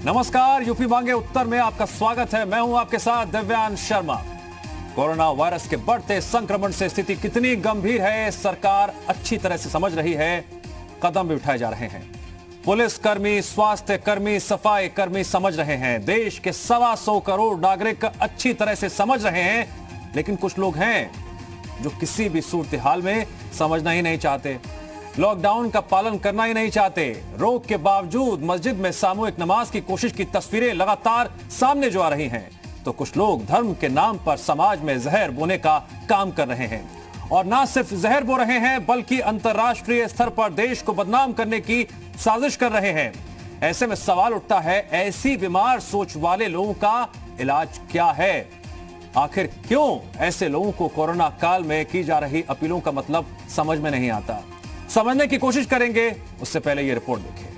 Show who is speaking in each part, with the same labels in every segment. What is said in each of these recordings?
Speaker 1: नमस्कार, यूपी मांगे उत्तर में आपका स्वागत है। मैं हूं आपके साथ दिव्यांश शर्मा। कोरोना वायरस के बढ़ते संक्रमण से स्थिति कितनी गंभीर है, सरकार अच्छी तरह से समझ रही है, कदम भी उठाए जा रहे हैं। पुलिस कर्मी, स्वास्थ्य कर्मी, सफाई कर्मी समझ रहे हैं। देश के 125 करोड़ नागरिक अच्छी तरह से समझ रहे हैं, लेकिन कुछ लोग हैं जो किसी भी सूरत हाल में समझना ही नहीं चाहते, लॉकडाउन का पालन करना ही नहीं चाहते। रोक के बावजूद मस्जिद में सामूहिक नमाज की कोशिश की तस्वीरें लगातार सामने जो आ रही हैं, तो कुछ लोग धर्म के नाम पर समाज में जहर बोने का काम कर रहे हैं। और ना सिर्फ जहर बो रहे हैं, बल्कि अंतर्राष्ट्रीय स्तर पर देश को बदनाम करने की साजिश कर रहे हैं। ऐसे में सवाल उठता है, ऐसी बीमार सोच वाले लोगों का इलाज क्या है? आखिर क्यों ऐसे लोगों को कोरोना काल में की जा रही अपीलों का मतलब समझ में नहीं आता? समझने की कोशिश करेंगे, उससे पहले यह रिपोर्ट देखिए।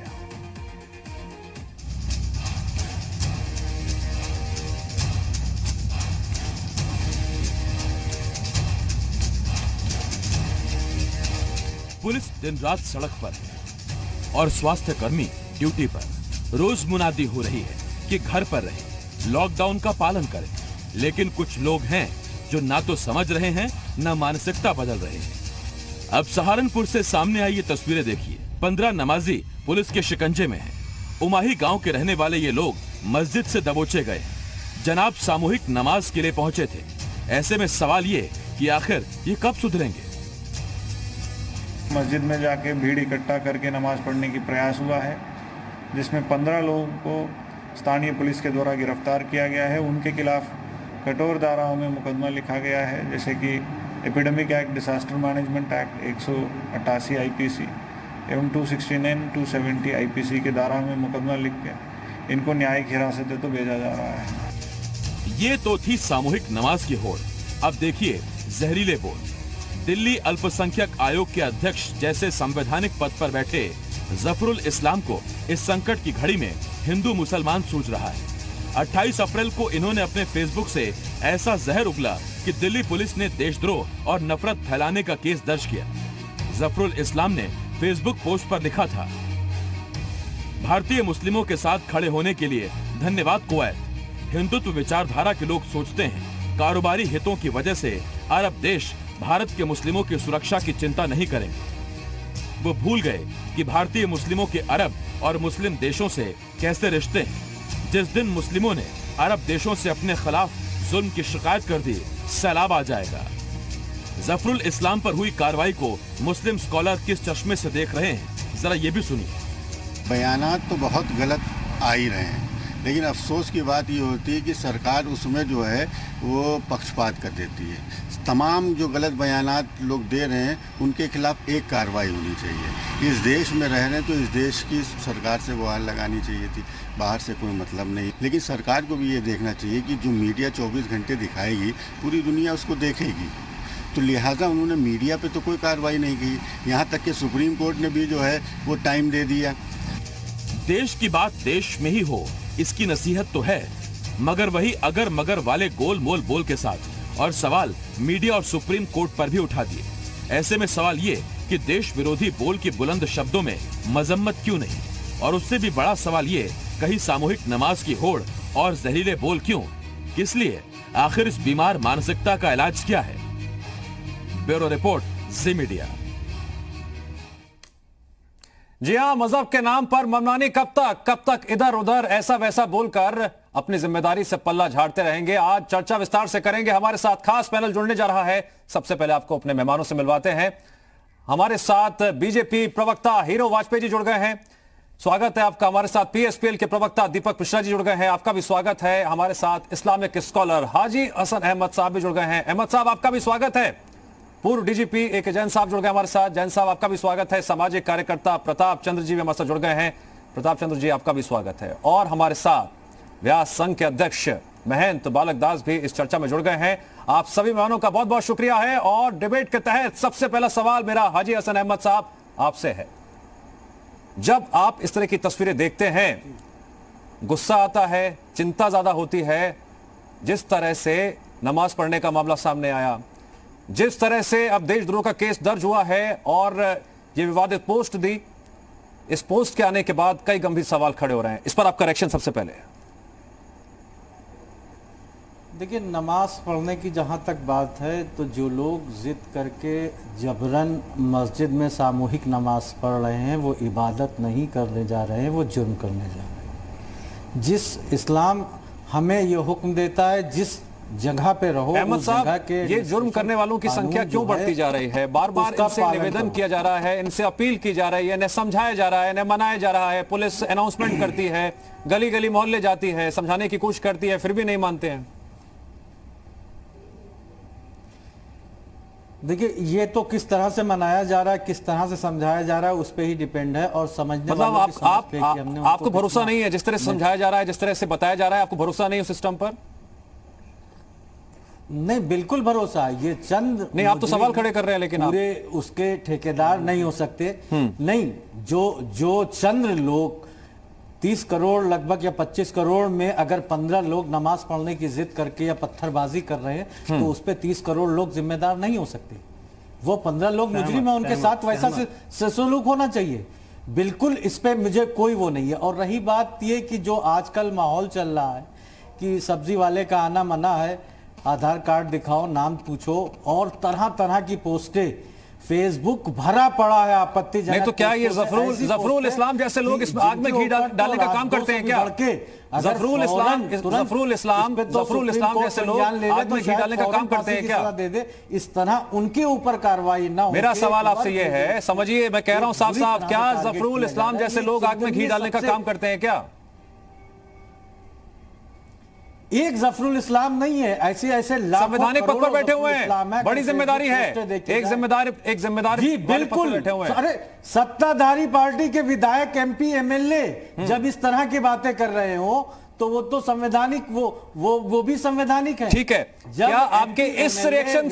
Speaker 2: पुलिस दिन रात सड़क पर है और स्वास्थ्य कर्मी ड्यूटी पर। रोज मुनादी हो रही है कि घर पर रहें, लॉकडाउन का पालन करें, लेकिन कुछ लोग हैं जो ना तो समझ रहे हैं, ना मानसिकता बदल रहे हैं। अब सहारनपुर से सामने आई ये तस्वीरें देखिए। 15 नमाजी पुलिस के शिकंजे में हैं। उमाही गांव के रहने वाले ये लोग मस्जिद से दबोचे गए हैं। जनाब सामूहिक नमाज के लिए पहुंचे थे। ऐसे में सवाल ये कि आखिर ये कब सुधरेंगे?
Speaker 3: मस्जिद में जाके भीड़ इकट्ठा करके नमाज पढ़ने की प्रयास हुआ है, जिसमें 15 लोगों को स्थानीय पुलिस के द्वारा गिरफ्तार किया गया है। उनके खिलाफ कठोर धाराओं में मुकदमा लिखा गया है, जैसे कि epidemic act, disaster management act 188 IPC एवं 269, 270 आईपीसी के धारा में मुकदमा लिख के इनको न्यायिक हिरासत में तो भेजा जा रहा है।
Speaker 2: ये तो थी सामूहिक नमाज की होड़। अब देखिए जहरीले बोल। दिल्ली अल्पसंख्यक आयोग के अध्यक्ष जैसे संवैधानिक पद पर बैठे जफरुल इस्लाम को इस संकट की घड़ी में हिंदू मुसलमान सूझ रहा है। 28 अप्रैल को इन्होंने अपने फेसबुक से ऐसा जहर उगला कि दिल्ली पुलिस ने देशद्रोह और नफरत फैलाने का केस दर्ज किया। जफरुल इस्लाम ने फेसबुक पोस्ट पर लिखा था, भारतीय मुस्लिमों के साथ खड़े होने के लिए धन्यवाद कुवैत। हिंदुत्व विचारधारा के लोग सोचते हैं कारोबारी हितों की वजह से अरब देश भारत के मुस्लिमों की सुरक्षा की चिंता नहीं करेंगे। वो भूल गए कि भारतीय मुस्लिमों के अरब और मुस्लिम देशों से कैसे रिश्ते हैं। जिस दिन मुस्लिमों ने अरब देशों से अपने खिलाफ जुल्म की शिकायत कर दी, सैलाब आ जाएगा। जफरुल इस्लाम पर हुई कार्रवाई को मुस्लिम स्कॉलर किस चश्मे से देख रहे हैं, जरा ये भी सुनिए।
Speaker 4: बयानात तो बहुत गलत आ ही रहे हैं, लेकिन अफसोस की बात ये होती है कि सरकार उसमें जो है वो पक्षपात कर देती है। तमाम जो गलत बयानात लोग दे रहे हैं उनके खिलाफ एक कार्रवाई होनी चाहिए। इस देश में रह रहे हैं तो इस देश की सरकार से गुहार लगानी चाहिए थी, बाहर से कोई मतलब नहीं। लेकिन सरकार को भी ये देखना चाहिए कि जो मीडिया 24 घंटे दिखाएगी पूरी दुनिया उसको देखेगी, तो लिहाजा उन्होंने मीडिया पे तो कोई कार्रवाई नहीं की। यहाँ तक कि सुप्रीम कोर्ट ने भी जो है वो टाइम दे दिया।
Speaker 2: देश की बात देश में ही हो, इसकी नसीहत तो है, मगर वही अगर मगर वाले गोल मोल बोल के साथ और सवाल मीडिया और सुप्रीम कोर्ट पर भी उठा दिए। ऐसे में सवाल ये कि देश विरोधी बोल की बुलंद शब्दों में मजम्मत क्यों नहीं? और उससे भी बड़ा सवाल ये, कहीं सामूहिक नमाज की होड़ और जहरीले बोल क्यों? किस लिए? आखिर इस बीमार मानसिकता का इलाज क्या है? ब्यूरो रिपोर्ट, जी मीडिया।
Speaker 1: जी हां, मजहब के नाम पर मनमानी कब तक इधर उधर ऐसा वैसा बोलकर अपनी जिम्मेदारी से पल्ला झाड़ते रहेंगे? आज चर्चा विस्तार से करेंगे। हमारे साथ खास पैनल जुड़ने जा रहा है। सबसे पहले आपको अपने मेहमानों से मिलवाते हैं। हमारे साथ बीजेपी प्रवक्ता हीरो वाजपेयी जी जुड़ गए हैं, स्वागत है आपका। हमारे साथ पीएसपीएल के प्रवक्ता दीपक मिश्रा जी जुड़ गए हैं, आपका भी स्वागत है। हमारे साथ इस्लामिक स्कॉलर हाजी हसन अहमद साहब भी जुड़ गए हैं, अहमद साहब आपका भी स्वागत है। पूर्व डीजीपी ए.के. जैन साहब जुड़ गए हमारे साथ, जैन साहब आपका भी स्वागत है। सामाजिक कार्यकर्ता प्रताप चंद्र जी भी हमारे साथ जुड़ गए हैं, प्रताप चंद्र जी आपका भी स्वागत है। और हमारे साथ व्यास संघ के अध्यक्ष महंत बालक दास भी इस चर्चा में जुड़ गए हैं। आप सभी मेहमानों का बहुत बहुत शुक्रिया है। और डिबेट के तहत सबसे पहला सवाल मेरा हाजी हसन अहमद साहब आपसे है। जब आप इस तरह की तस्वीरें देखते हैं, गुस्सा आता है, चिंता ज्यादा होती है? जिस तरह से नमाज पढ़ने का मामला सामने आया, जिस तरह से अब देशद्रोह का केस दर्ज हुआ है और ये विवादित पोस्ट दी, इस पोस्ट के आने के बाद कई गंभीर सवाल खड़े हो रहे हैं, इस पर आपका रिएक्शन सबसे पहले।
Speaker 5: देखिए, नमाज पढ़ने की जहाँ तक बात है तो जो लोग जिद करके जबरन मस्जिद में सामूहिक नमाज पढ़ रहे हैं वो इबादत नहीं करने जा रहे हैं, वो जुर्म करने जा रहे हैं। जिस इस्लाम हमें ये हुक्म देता है जिस जगह पे रहो,
Speaker 1: अहमद
Speaker 5: उस जगह
Speaker 1: साहब,
Speaker 5: के
Speaker 1: ये जुर्म करने वालों की संख्या क्यों बढ़ती जा रही है? बार बार इनसे निवेदन किया जा रहा है, इनसे अपील की जा रही है, इन्हें समझाया जा रहा है, इन्हें मनाया जा रहा है, पुलिस अनाउंसमेंट करती है, गली गली मोहल्ले जाती है, समझाने की कोशिश करती है, फिर भी नहीं मानते हैं।
Speaker 5: देखिए, ये तो किस तरह से मनाया जा रहा है, किस तरह से समझाया जा रहा है, उस पे ही डिपेंड है। और समझने
Speaker 1: मतलब आपको भरोसा नहीं है जिस तरह से
Speaker 5: नहीं।
Speaker 1: समझाया जा रहा है, जिस तरह से बताया जा रहा है, आपको भरोसा नहीं है सिस्टम पर?
Speaker 5: नहीं, बिल्कुल भरोसा है। ये चंद
Speaker 1: नहीं, आप तो सवाल खड़े कर रहे हैं, लेकिन
Speaker 5: पूरे उसके ठेकेदार नहीं हो सकते। नहीं, जो चंद लोग 30 करोड़ लगभग या 25 करोड़ में अगर 15 लोग नमाज पढ़ने की जिद करके या पत्थरबाजी कर रहे हैं तो उस पे 30 करोड़ लोग जिम्मेदार नहीं हो सकते। वो 15 लोग मुजरिम है, उनके साथ वैसा से सलूक होना चाहिए। बिल्कुल, इस पे मुझे कोई वो नहीं है। और रही बात ये कि जो आजकल माहौल चल रहा है कि सब्जी वाले का आना मना है, आधार कार्ड दिखाओ, नाम पूछो, और तरह तरह की पोस्टें फेसबुक भरा पड़ा है आपत्तिजनक।
Speaker 1: नहीं तो क्या ये जफरुल इस्लाम जैसे लोग इस आग में घी डालने का काम करते हैं क्या? जफरुल इस्लाम जैसे लोग आग में घी डालने का काम करते हैं क्या?
Speaker 5: दे दे, इस तरह उनके ऊपर कार्रवाई ना हो।
Speaker 1: मेरा सवाल आपसे ये है, समझिए, मैं कह रहा हूं साफ साफ, क्या जफरुल इस्लाम जैसे लोग आग में घी डालने का काम करते हैं क्या?
Speaker 5: एक जफरुल इस्लाम नहीं है, ऐसे
Speaker 1: संवैधानिक पद पर बैठे हुए हैं, बड़ी जिम्मेदारी है, एक जिम्मेदार
Speaker 5: जी बिल्कुल
Speaker 1: बैठे हुए हैं।
Speaker 5: अरे, सत्ताधारी पार्टी के विधायक, एमपी, एमएलए जब इस तरह की बातें कर रहे हो तो वो तो संवैधानिक, वो भी संवैधानिक है।
Speaker 1: ठीक है, क्या आपके इस रिएक्शन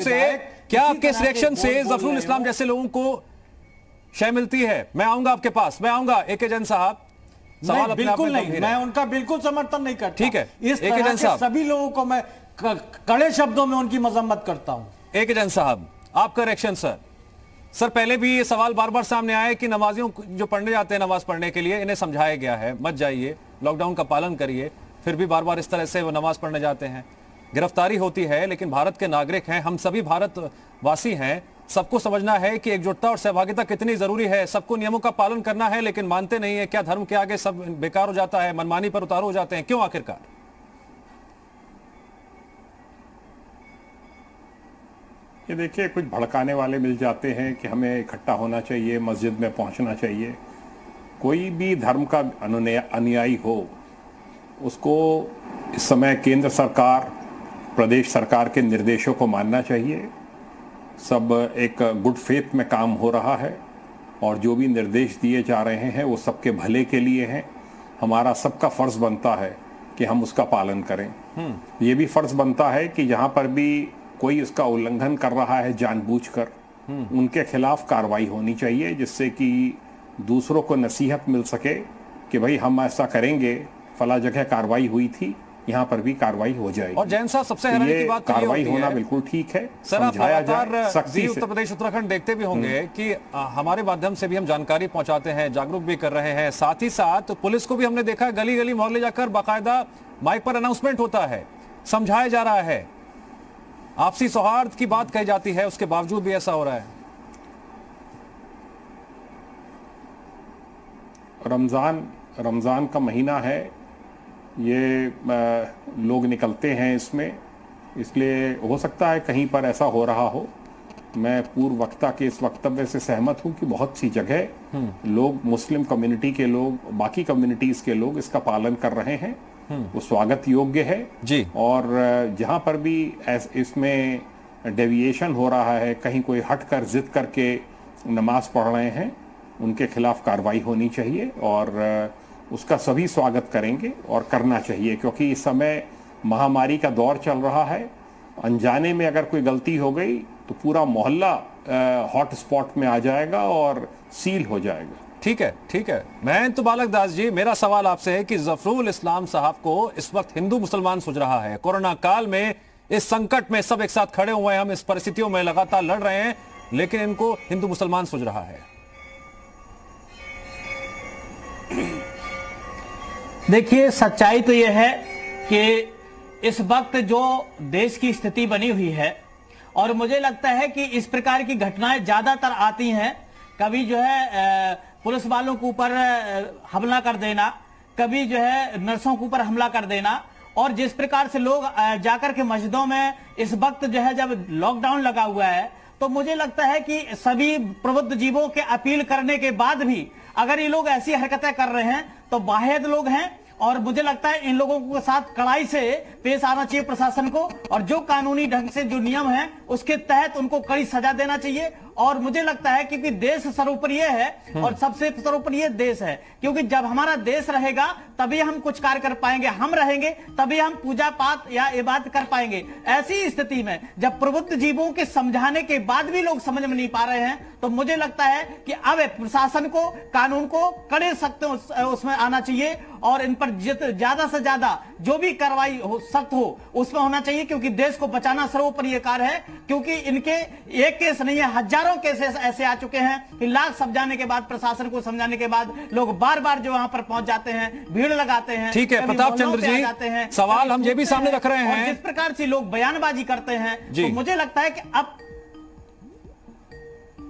Speaker 1: से जफरुल इस्लाम जैसे लोगों को शय मिलती है? मैं आऊंगा आपके पास, मैं आऊंगा AK जैन साहब,
Speaker 5: नहीं, बिल्कुल नहीं, मैं उनका बिल्कुल समर्थन नहीं करता।
Speaker 1: ठीक है,
Speaker 5: इस तरह के सभी लोगों को मैं कड़े शब्दों में उनकी मजम्मत करता हूं।
Speaker 1: AK जैन साहब, आपका रिएक्शन सर, पहले भी ये सवाल बार बार सामने आया कि नमाजियों जो पढ़ने जाते हैं नमाज पढ़ने के लिए, इन्हें समझाया गया है मत जाइए, लॉकडाउन का पालन करिए, फिर भी बार बार इस तरह से वो नमाज पढ़ने जाते हैं, गिरफ्तारी होती है। लेकिन भारत के नागरिक हैं, हम सभी भारतवासी हैं, सबको समझना है कि एकजुटता और सहभागिता कितनी जरूरी है, सबको नियमों का पालन करना है, लेकिन मानते नहीं है। क्या धर्म के आगे सब बेकार हो जाता है, मनमानी पर उतारू हो जाते हैं? क्यों आखिरकार?
Speaker 6: ये देखिए, कुछ भड़काने वाले मिल जाते हैं कि हमें इकट्ठा होना चाहिए, मस्जिद में पहुंचना चाहिए। कोई भी धर्म का अनुयायी हो, उसको इस समय केंद्र सरकार, प्रदेश सरकार के निर्देशों को मानना चाहिए। सब एक गुड फेथ में काम हो रहा है और जो भी निर्देश दिए जा रहे हैं वो सबके भले के लिए हैं। हमारा सबका फर्ज बनता है कि हम उसका पालन करें। ये भी फर्ज बनता है कि जहाँ पर भी कोई इसका उल्लंघन कर रहा है जानबूझकर, उनके खिलाफ कार्रवाई होनी चाहिए, जिससे कि दूसरों को नसीहत मिल सके कि भाई हम ऐसा करेंगे, फला जगह कार्रवाई हुई थी, यहाँ पर भी कार्रवाई हो जाएगी।
Speaker 1: और जैन साहब, सबसे हैरानी की बात
Speaker 6: कार्रवाई होना बिल्कुल ठीक है।
Speaker 1: सर, आप लगातार जी उत्तर प्रदेश उत्तराखंड देखते भी होंगे कि हमारे माध्यम से भी हम जानकारी पहुंचाते हैं, जागरूक भी कर रहे हैं। साथ ही साथ पुलिस को भी हमने देखा गली गली मोहल्ले जाकर बाकायदा माइक पर अनाउंसमेंट होता है, समझाया जा रहा है, आपसी सौहार्द की बात कही जाती है, उसके बावजूद भी ऐसा हो रहा है।
Speaker 6: रमजान का महीना है, ये लोग निकलते हैं इसमें, इसलिए हो सकता है कहीं पर ऐसा हो रहा हो। मैं पूर्व वक्ता के इस वक्तव्य से सहमत हूं कि बहुत सी जगह लोग, मुस्लिम कम्युनिटी के लोग, बाकी कम्युनिटीज के लोग इसका पालन कर रहे हैं, वो स्वागत योग्य है
Speaker 1: जी।
Speaker 6: और जहां पर भी इसमें डेविएशन हो रहा है, कहीं कोई हटकर जिद करके नमाज पढ़ रहे हैं, उनके खिलाफ कार्रवाई होनी चाहिए और उसका सभी स्वागत करेंगे और करना चाहिए, क्योंकि इस समय महामारी का दौर चल रहा है। अनजाने में अगर कोई गलती हो गई तो पूरा मोहल्ला हॉट स्पॉट में आ जाएगा और सील हो जाएगा।
Speaker 1: ठीक है। महंत बालक दास जी, मेरा सवाल आपसे है कि जफरुल इस्लाम साहब को इस वक्त हिंदू मुसलमान सूझ रहा है। कोरोना काल में, इस संकट में सब एक साथ खड़े हुए हैं, हम इस परिस्थितियों में लगातार लड़ रहे हैं, लेकिन इनको हिंदू मुसलमान सूझ रहा है।
Speaker 7: देखिए, सच्चाई तो यह है कि इस वक्त जो देश की स्थिति बनी हुई है, और मुझे लगता है कि इस प्रकार की घटनाएं ज्यादातर आती हैं, कभी जो है पुलिस वालों के ऊपर हमला कर देना, कभी जो है नर्सों के ऊपर हमला कर देना, और जिस प्रकार से लोग जाकर के मस्जिदों में इस वक्त जो है जब लॉकडाउन लगा हुआ है, तो मुझे लगता है कि सभी प्रबुद्ध जीवों के अपील करने के बाद भी अगर ये लोग ऐसी हरकतें कर रहे हैं तो वाहिद लोग हैं, और मुझे लगता है इन लोगों के साथ कड़ाई से पेश आना चाहिए प्रशासन को, और जो कानूनी ढंग से जो नियम है उसके तहत उनको कड़ी सजा देना चाहिए। और मुझे लगता है कि देश सर्वोपरि है और सबसे सर्वोपरि देश है, क्योंकि जब हमारा देश रहेगा तभी हम कुछ कार्य कर पाएंगे, हम रहेंगे तभी हम पूजा पाठ या इबादत कर पाएंगे। ऐसी स्थिति में जब प्रबुद्ध जीवों के समझाने के बाद भी लोग समझ में नहीं पा रहे हैं, तो मुझे लगता है कि अब प्रशासन को, कानून को कड़े सख्त उसमें आना चाहिए, और इन पर ज्यादा से ज्यादा जो भी कार्रवाई हो सख्त हो उसमें होना चाहिए, क्योंकि देश को बचाना सर्वोपरि कार्य है। क्योंकि इनके एक केस नहीं है, हजारों केसेस ऐसे आ चुके हैं कि लाख समझाने के बाद, प्रशासन को समझाने के बाद लोग बार बार जो वहां पर पहुंच जाते हैं, भीड़ लगाते हैं।
Speaker 1: ठीक है प्रताप चंद्र जी, सवाल हम ये भी सामने रख रहे हैं,
Speaker 7: जिस प्रकार से लोग बयानबाजी करते हैं, तो मुझे लगता है कि अब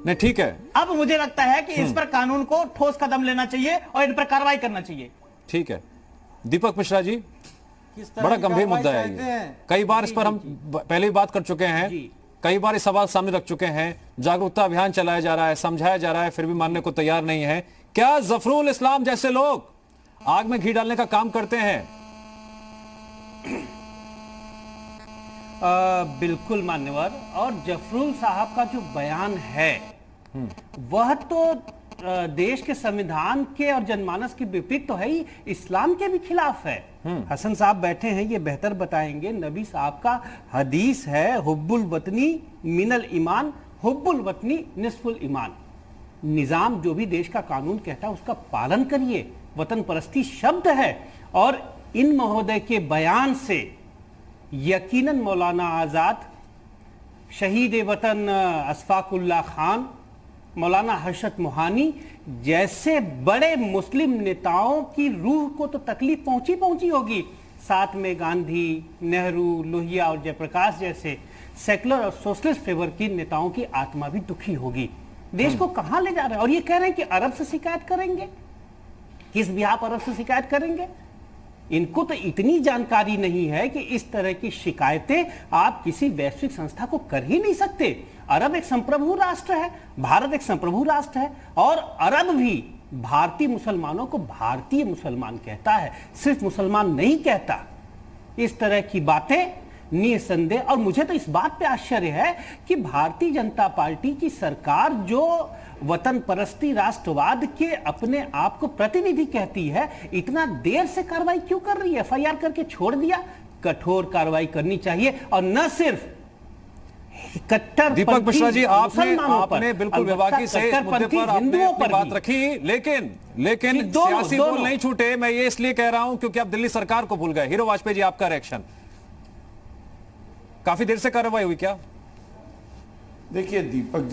Speaker 1: नहीं, ठीक है,
Speaker 7: अब मुझे लगता है कि इस पर कानून को ठोस कदम लेना चाहिए और इन पर कार्रवाई करना चाहिए।
Speaker 1: ठीक है दीपक मिश्रा जी, बड़ा गंभीर मुद्दा है ये, कई बार इस पर हम पहले भी बात कर चुके हैं, कई बार ये सवाल सामने रख चुके हैं, जागरूकता अभियान चलाया जा रहा है, समझाया जा रहा है, फिर भी मानने को तैयार नहीं है। क्या जफरुल इस्लाम जैसे लोग आग में घी डालने का काम करते हैं?
Speaker 8: बिल्कुल मान्यवर, और जफरुल साहब का जो बयान है वह तो देश के संविधान के और जनमानस के विपरीत तो है ही, इस्लाम के भी खिलाफ है। हसन साहब बैठे हैं, ये बेहतर बताएंगे। नबी साहब का हदीस है, हुब्बुल वतनी मिनल ईमान, हुब्बुल वतनी निस्फुल ईमान। निजाम जो भी देश का कानून कहता है उसका पालन करिए, वतन परस्ती शब्द है। और इन महोदय के बयान से यकीनन मौलाना आजाद, शहीद वतन अशफाकुल्लाह खान, मौलाना हर्षद मोहानी जैसे बड़े मुस्लिम नेताओं की रूह को तो तकलीफ पहुंची होगी। साथ में गांधी, नेहरू, लोहिया और जयप्रकाश जैसे सेकुलर और सोशलिस्ट फेवर की नेताओं की आत्मा भी दुखी होगी। देश को कहां ले जा रहे हैं? और ये कह रहे हैं कि अरब से शिकायत करेंगे। किस बिहार पर अरब से शिकायत करेंगे? इनको तो इतनी जानकारी नहीं है कि इस तरह की शिकायतें आप किसी वैश्विक संस्था को कर ही नहीं सकते। अरब एक संप्रभु राष्ट्र है, भारत एक संप्रभु राष्ट्र है, और अरब भी भारतीय मुसलमानों को भारतीय मुसलमान कहता है, सिर्फ मुसलमान नहीं कहता। इस तरह की बातें निसंदेह, और मुझे तो इस बात पे आश्चर्य है कि भारतीय जनता पार्टी की सरकार जो वतन परस्ती राष्ट्रवाद के अपने आप को प्रतिनिधि कहती है, इतना देर से कार्रवाई क्यों कर रही है? एफआईआर करके छोड़ दिया। कठोर कार्रवाई करनी चाहिए, और न सिर्फ कट्टर
Speaker 1: दीपक मिश्रा जी, आपने बिल्कुल विभागी से इस मुद्दे पर आपने अपनी बात रखी, लेकिन सियासी बोल नहीं छूटे। मैं ये इसलिए कह रहा हूं क्योंकि आप दिल्ली सरकार को भूल गए। हीरो वाजपेयी जी, आपका रिएक्शन? काफी देर से कार्रवाई हुई क्या?
Speaker 9: देखिए, दीपक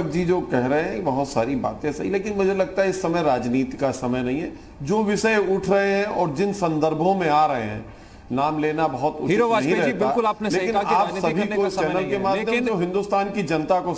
Speaker 9: जी जो कह रहे हैं बहुत सारी बातें सही, लेकिन मुझे लगता है इस समय राजनीति का समय नहीं है। जो विषय उठ रहे हैं और जिन संदर्भों में आ रहे हैं, नाम लेना बहुत उचित
Speaker 1: हीरो
Speaker 9: नहीं
Speaker 1: वाजपेयी जी,
Speaker 9: रहता।
Speaker 1: बिल्कुल आपने सही कहा कि
Speaker 9: आप
Speaker 1: राजनीति
Speaker 9: सभी
Speaker 1: करने
Speaker 9: को
Speaker 1: का समय
Speaker 9: चैनल
Speaker 1: नहीं
Speaker 9: के
Speaker 1: है,
Speaker 9: माध्यम से हिंदुस्तान की जनता को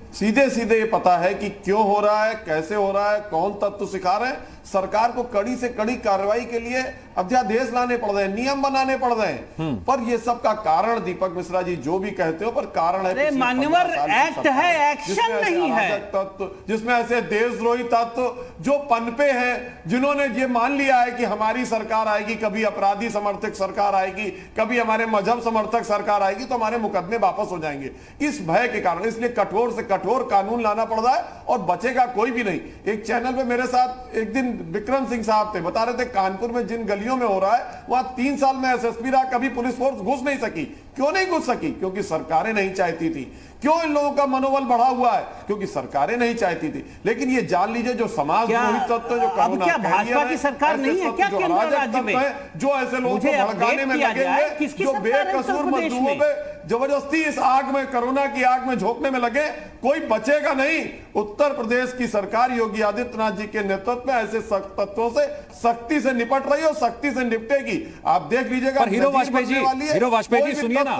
Speaker 9: सीधे ये पता है कि क्यों हो रहा है, कैसे हो रहा है, कौन तत्व सिखा रहे हैं। सरकार को कड़ी से कड़ी कार्रवाई के लिए अध्यादेश लाने पड़ रहे हैं, नियम बनाने पड़ रहे हैं। पर ये सब का कारण, दीपक मिश्रा जी जो भी कहते हो, पर कारण है
Speaker 8: मान्यवर एक्ट है, एक्शन नहीं है।
Speaker 9: तत्व जिसमें ऐसे देशद्रोही तत्व जो पनपे हैं, जिन्होंने ये मान लिया है कि हमारी सरकार आएगी, कभी अपराधी समर्थक सरकार आएगी, कभी हमारे मजहब समर्थक सरकार आएगी, तो हमारे मुकदमे वापस हो जाएंगे। इस भय के कारण इसलिए कठोर से कठोर कानून लाना पड़ रहा है, और बचेगा कोई भी नहीं। एक चैनल पे मेरे साथ एक दिन विक्रम सिंह साहब थे, बता रहे थे कानपुर में जिन गलियों में हो रहा है वहां 3 साल में एसएसपी रहा, कभी पुलिस फोर्स घुस नहीं सकी। क्यों नहीं घुस सकी? क्योंकि सरकारें नहीं चाहती थी। क्यों इन लोगों का मनोबल बढ़ा हुआ है? क्योंकि सरकारें नहीं चाहती थी। लेकिन ये जान लीजिए, जो समाज विरोधी तत्व, जो
Speaker 8: क्या भाजपा की सरकार नहीं है क्या केंद्र राज्य में?
Speaker 9: जो ऐसे लोगों को भड़काने में लगे हुए, जो बेकसूर मजदूरों पे जबरदस्ती इस आग में, कोरोना की आग में झोंकने में लगे, कोई बचेगा नहीं। उत्तर प्रदेश की सरकार योगी आदित्यनाथ जी के नेतृत्व में ऐसे तत्वों से सख्ती से निपट रही है और सख्ती से निपटेगी। आप देख लीजिएगा।
Speaker 1: हीरो वाजपेयी जी, हीरो वाजपेयी जी सुनिए ना,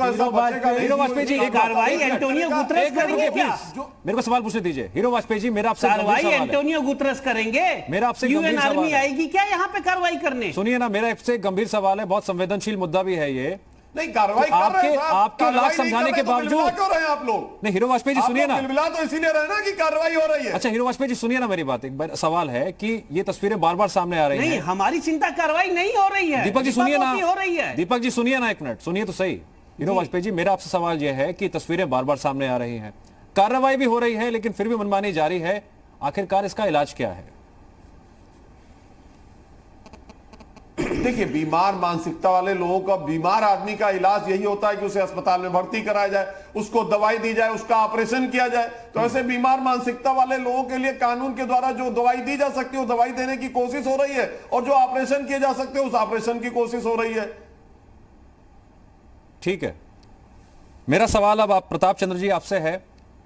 Speaker 1: हीरो वाजपेयी जी एक
Speaker 8: कार्रवाई एंटोनियो गुतरेस करेंगे क्या?
Speaker 1: मेरे को सवाल पूछने दीजिए। हीरो वाजपेयी जी, मेरा आपसे
Speaker 8: कार्रवाई एंटोनियो गुतरेस करेंगे?
Speaker 1: मेरा आपसे
Speaker 8: यूएन आर्मी आएगी क्या यहाँ पे कार्रवाई करने?
Speaker 1: सुनिए ना, मेरा आपसे गंभीर सवाल है, बहुत संवेदनशील मुद्दा भी है ये।
Speaker 9: नहीं, कार्रवाई
Speaker 1: तो आपके लाख समझाने के बावजूद
Speaker 9: क्यों रहे हैं आप लोग?
Speaker 1: नहीं, हीरो वाजपेयी जी सुनिए ना,
Speaker 9: मिला तो इसीलिए रहे ना कि कार्रवाई हो रही है।
Speaker 1: अच्छा हीरो वाजपेयी जी सुनिए ना, मेरी बात, एक सवाल है कि ये तस्वीरें बार बार सामने आ रही हैं।
Speaker 8: नहीं, हमारी चिंता कार्रवाई नहीं हो रही है।
Speaker 1: दीपक जी सुनिए ना,
Speaker 8: हो रही है।
Speaker 1: दीपक जी सुनिए ना, एक मिनट सुनिए तो सही। हीरो वाजपेयी जी, मेरा आपसे सवाल यह है कि तस्वीरें बार बार सामने आ रही हैं, कार्रवाई भी हो रही है, लेकिन फिर भी मनमानी जारी है, आखिरकार इसका इलाज क्या है?
Speaker 9: देखिए, बीमार मानसिकता वाले लोगों का, बीमार आदमी का इलाज यही होता है कि उसे अस्पताल में भर्ती कराया जाए, उसको दवाई दी जाए, उसका ऑपरेशन किया जाए। तो ऐसे बीमार मानसिकता वाले लोगों के लिए कानून के द्वारा जो दवाई दी जा सकती है वो दवाई देने की कोशिश हो रही है, और जो ऑपरेशन किए जा सकते हैं उस ऑपरेशन की कोशिश हो रही है।
Speaker 1: ठीक है, मेरा सवाल अब आप प्रताप चंद्र जी आपसे है।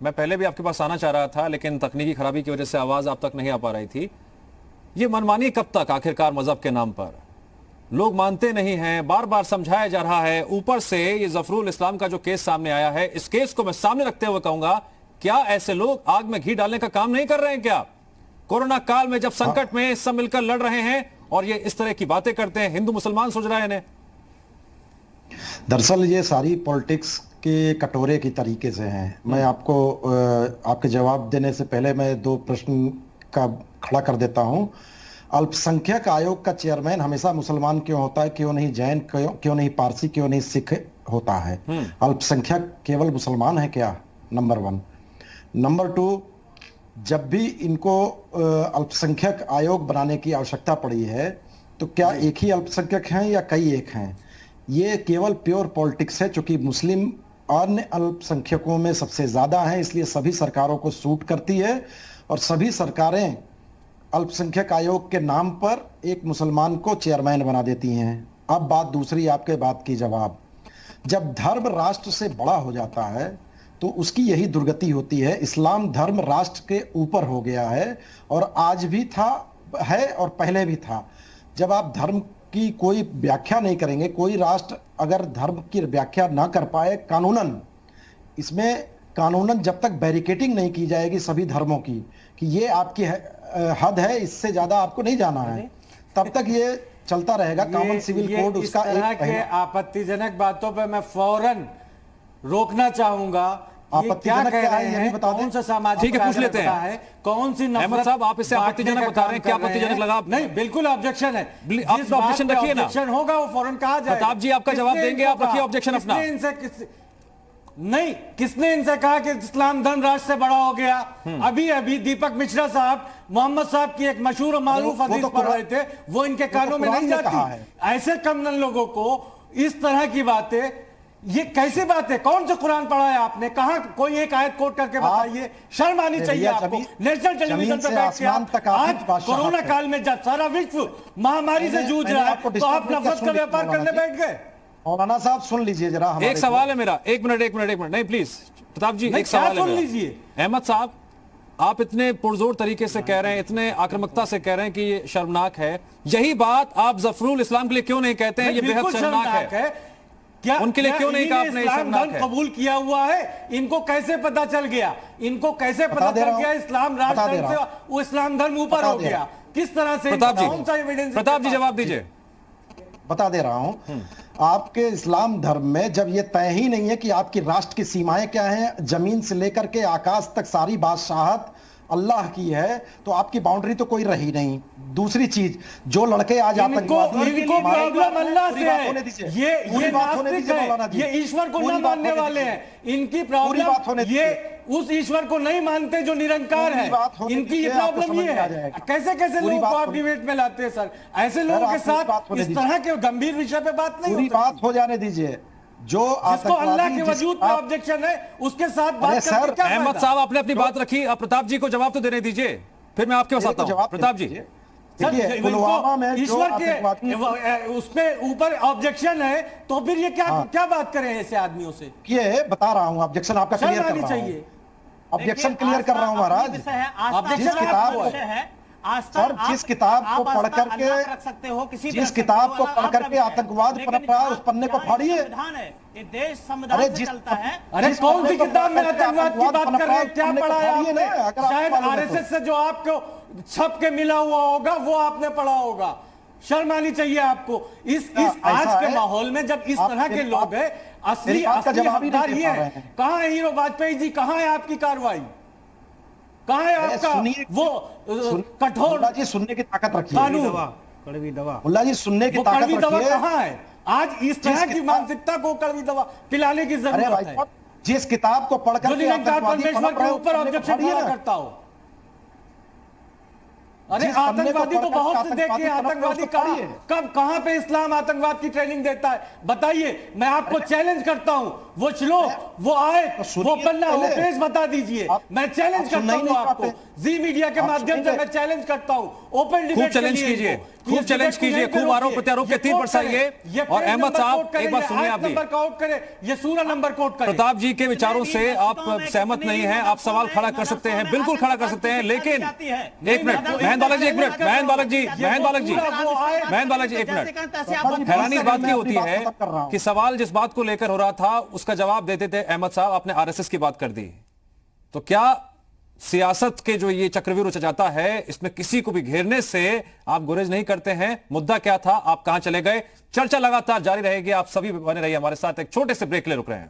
Speaker 1: मैं पहले भी आपके पास आना चाह रहा था, लेकिन तकनीकी खराबी की वजह से आवाज आप तक नहीं आ पा रही थी। ये मनमानी कब तक आखिरकार मजहब के नाम पर? लोग मानते नहीं हैं, बार बार समझाया जा रहा है। ऊपर से ये जफरुल इस्लाम का जो केस सामने आया है, इस केस को मैं सामने रखते हुए कहूंगा, क्या ऐसे लोग आग में घी डालने का काम नहीं कर रहे हैं क्या? कोरोना काल में जब संकट में सब मिलकर लड़ रहे हैं और ये इस तरह की बातें करते हैं, हिंदू मुसलमान सोच रहा है इन्हें।
Speaker 10: दरअसल ये सारी पॉलिटिक्स के कटोरे की तरीके से हैं। मैं आपको आपके जवाब देने से पहले मैं दो प्रश्न का खड़ा कर देता हूं। अल्पसंख्यक आयोग का चेयरमैन हमेशा मुसलमान क्यों होता है? क्यों नहीं जैन, क्यों नहीं पारसी, क्यों नहीं सिख होता है? अल्पसंख्यक केवल मुसलमान है क्या? नंबर 1। नंबर 2, जब भी इनको अल्पसंख्यक आयोग बनाने की आवश्यकता पड़ी है तो क्या एक ही अल्पसंख्यक हैं या कई एक हैं? ये केवल प्योर पॉलिटिक्स है, क्योंकि मुस्लिम अन्य अल्पसंख्यकों में सबसे ज्यादा हैं, इसलिए सभी सरकारों को सूट करती है और सभी सरकारें अल्पसंख्यक आयोग के नाम पर एक मुसलमान को चेयरमैन बना देती हैं। अब बात दूसरी, आपके बात की जवाब। जब धर्म राष्ट्र से बड़ा हो जाता है तो उसकी यही दुर्गति होती है। इस्लाम धर्म राष्ट्र के ऊपर हो गया है, और आज भी था, है और पहले भी था। जब आप धर्म की कोई व्याख्या नहीं करेंगे, कोई राष्ट्र अगर धर्म की व्याख्या ना कर पाए कानूनन, इसमें कानूनन जब तक बैरिकेटिंग नहीं की जाएगी सभी धर्मों की कि ये आपकी हद है, इससे ज्यादा आपको नहीं जाना है, तब तक ये चलता रहेगा। कॉमन सिविल कोड उसका
Speaker 5: एक के आपत्तिजनक बातों पे मैं फौरन रोकना चाहूंगा।
Speaker 10: आपत्तिजनक क्या है ये भी बता दें।
Speaker 5: कौन सा सामाजिक,
Speaker 1: ठीक है, पूछ लेते हैं।
Speaker 5: कौन सी नफरत?
Speaker 1: अहमद साहब, आप इससे आपत्तिजनक बता रहे हैं, क्या आपत्तिजनक लगा?
Speaker 5: नहीं, बिल्कुल ऑब्जेक्शन है।
Speaker 1: आप ऑब्जेक्शन रखिए ना,
Speaker 5: ऑब्जेक्शन होगा वो फौरन कहा जाए।
Speaker 1: प्रताप जी आपका जवाब देंगे, आप रखिए ऑब्जेक्शन अपना।
Speaker 5: नहीं, किसने इनसे कहा कि इस्लाम धर्म राष्ट्र से बड़ा हो गया? अभी अभी दीपक मिश्रा साहब मोहम्मद साहब की एक मशहूर और मारूफ हदीस पढ़ रहे थे, वो इनके कानों में नहीं जाती। ऐसे कमनल लोगों को इस तरह की बातें, ये कैसी बात है? कौन सा कुरान पढ़ा है आपने? कहां कोई एक आयत कोट करके बताइए, शर्म आनी चाहिए आपको। नेशनल टेलीविजन पर बैठ के आज कोरोना काल में जब सारा विश्व महामारी से जूझ रहा है तो आप नफरत का व्यापार करने बैठ गए।
Speaker 10: मौलाना साहब सुन लीजिए जरा,
Speaker 1: एक सवाल है मेरा। एक मिनट नहीं प्लीज प्रताप जी, एक सवाल है
Speaker 5: लीजिए।
Speaker 1: अहमद साहब, आप इतने पुरजोर तरीके से कह रहे हैं, इतने आक्रामकता से कह रहे हैं कि ये शर्मनाक है, यही बात आप जफरुल इस्लाम के लिए क्यों नहीं कहते हैं? ये बेहद शर्मनाक है।
Speaker 5: क्या
Speaker 1: उनके लिए क्यों नहीं कहा आपने?
Speaker 5: इस्लाम धर्म कबूल किया हुआ है, इनको कैसे पता चल गया? इनको कैसे पता चल गया इस्लाम राष्ट्र से वो इस्लाम धर्म ऊपर हो गया? किस तरह से?
Speaker 1: प्रताप जी जवाब दीजिए।
Speaker 10: बता दे रहा हूं, आपके इस्लाम धर्म में जब ये तय ही नहीं है कि आपकी राष्ट्र की सीमाएं क्या हैं, जमीन से लेकर के आकाश तक सारी बादशाहत अल्लाह की है, तो आपकी बाउंड्री तो कोई रही नहीं। दूसरी चीज, जो लड़के आज
Speaker 5: आतंकवादी, इनको प्रॉब्लम अल्लाह से है, ये नास्तिक है, ये ईश्वर को न मानने वाले हैं। इनकी प्रॉब्लम ये उस ईश्वर को नहीं मानते जो निरंकार है, इनकी ये प्रॉब्लम ये है। कैसे कैसे लोगों को आप डिबेट में लाते हैं सर? ऐसे लोगों के साथ इस तरह के गंभीर विषय पे बात नहीं होती।
Speaker 10: बात हो जाने दीजिए। जो
Speaker 5: जिसको अल्लाह के वजूद पे ऑब्जेक्शन है उसके साथ बात करके क्या?
Speaker 1: अहमद साहब, आपने अपनी बात रखी, अब प्रताप जी को जवाब तो देने दीजिए, फिर मैं आपके पास आता हूं। प्रताप जी,
Speaker 10: देखिए पुलवामा में जो
Speaker 5: ईश्वर
Speaker 10: आतंकवादी
Speaker 5: के उसपे ऊपर ऑब्जेक्शन है, तो फिर ये क्या बात करें ऐसे आदमियों से?
Speaker 10: ये बता रहा हूँ, ऑब्जेक्शन आपका क्लियर कर रहा हूँ, ऑब्जेक्शन क्लियर कर रहा हूँ महाराज।
Speaker 5: जिस किताब
Speaker 10: सर जिस किताब को पढ़ करके
Speaker 7: रख सकते हो, किसी
Speaker 10: जिस किताब को पढ़ करके आतंकवाद पनप रहा है उस पन्ने को फाड़िए।
Speaker 7: ये देश संविधान से चलता है।
Speaker 5: अरे कौन सी किताब में आतंकवाद की बात कर रहे हैं? क्या पढ़ा है आपने? शायद आरएसएस से जो आपको छप के मिला हुआ होगा वो आपने पढ़ा होगा। शर्म आनी चाहिए आपको। इस आज के माहौल में जब इस तरह के लोग हैं, असली हकदार ये है। कहां है हीरो वाजपेयी जी? कहां है आपकी कार्रवाई? कहां है आपका वो कठोर
Speaker 10: मुल्ला जी सुनने की ताकत रखिए,
Speaker 5: कानून?
Speaker 8: कड़वी दवा
Speaker 10: मुल्ला जी सुनने की ताकत
Speaker 5: कड़वी दवा
Speaker 10: रखिए।
Speaker 5: कहां है? आज इस तरह की मानसिकता को कड़वी दवा पिलाने की जरूरत है।
Speaker 10: जिस किताब को पढ़ करके आतंकवादी पनप रहे हैं,
Speaker 5: ऊपर ऑब्जेक्शन खड़ा करता हो। अरे आतंकवादी तो बहुत से देखे, आतंकवादी कब कहां पे इस्लाम आतंकवाद की ट्रेनिंग देता है बताइए? मैं आपको चैलेंज करता हूं, वो श्लोक, वो आयत, वो पन्ना, वो पेज बता दीजिए। मैं चैलेंज करता हूं आपको, जी मीडिया के माध्यम से मैं चैलेंज करता हूं। ओपन
Speaker 1: खूब चैलेंज कीजिए, खूब चैलेंज कीजिए, खूब आरोप प्रत्यारोप के 3 बरसाइए। और अहमद साहब एक बात सुनिए, आप भी
Speaker 5: कोट करें, ये सूरा नंबर कोट करें।
Speaker 1: प्रताप जी के विचारों से आप सहमत नहीं हैं, आप सवाल खड़ा कर सकते हैं, बिल्कुल खड़ा कर सकते हैं, लेकिन एक मिनट महन बालक जी, एक मिनट महन बालक जी, महन बालक जी, महन बालक जी, एक मिनट। हैरानी इस बात की होती है कि सवाल जिस बात को लेकर हो रहा था उसका जवाब देते थे अहमद साहब, आपने आरएसएस की बात कर दी। तो क्या सियासत के जो ये चक्रव्यूह रचा जाता है इसमें किसी को भी घेरने से आप गुरेज नहीं करते हैं? मुद्दा क्या था, आप कहां चले गए? चर्चा लगातार जारी रहेगी, आप सभी बने रहिए हमारे साथ। एक छोटे से ब्रेक ले रुक रहे हैं।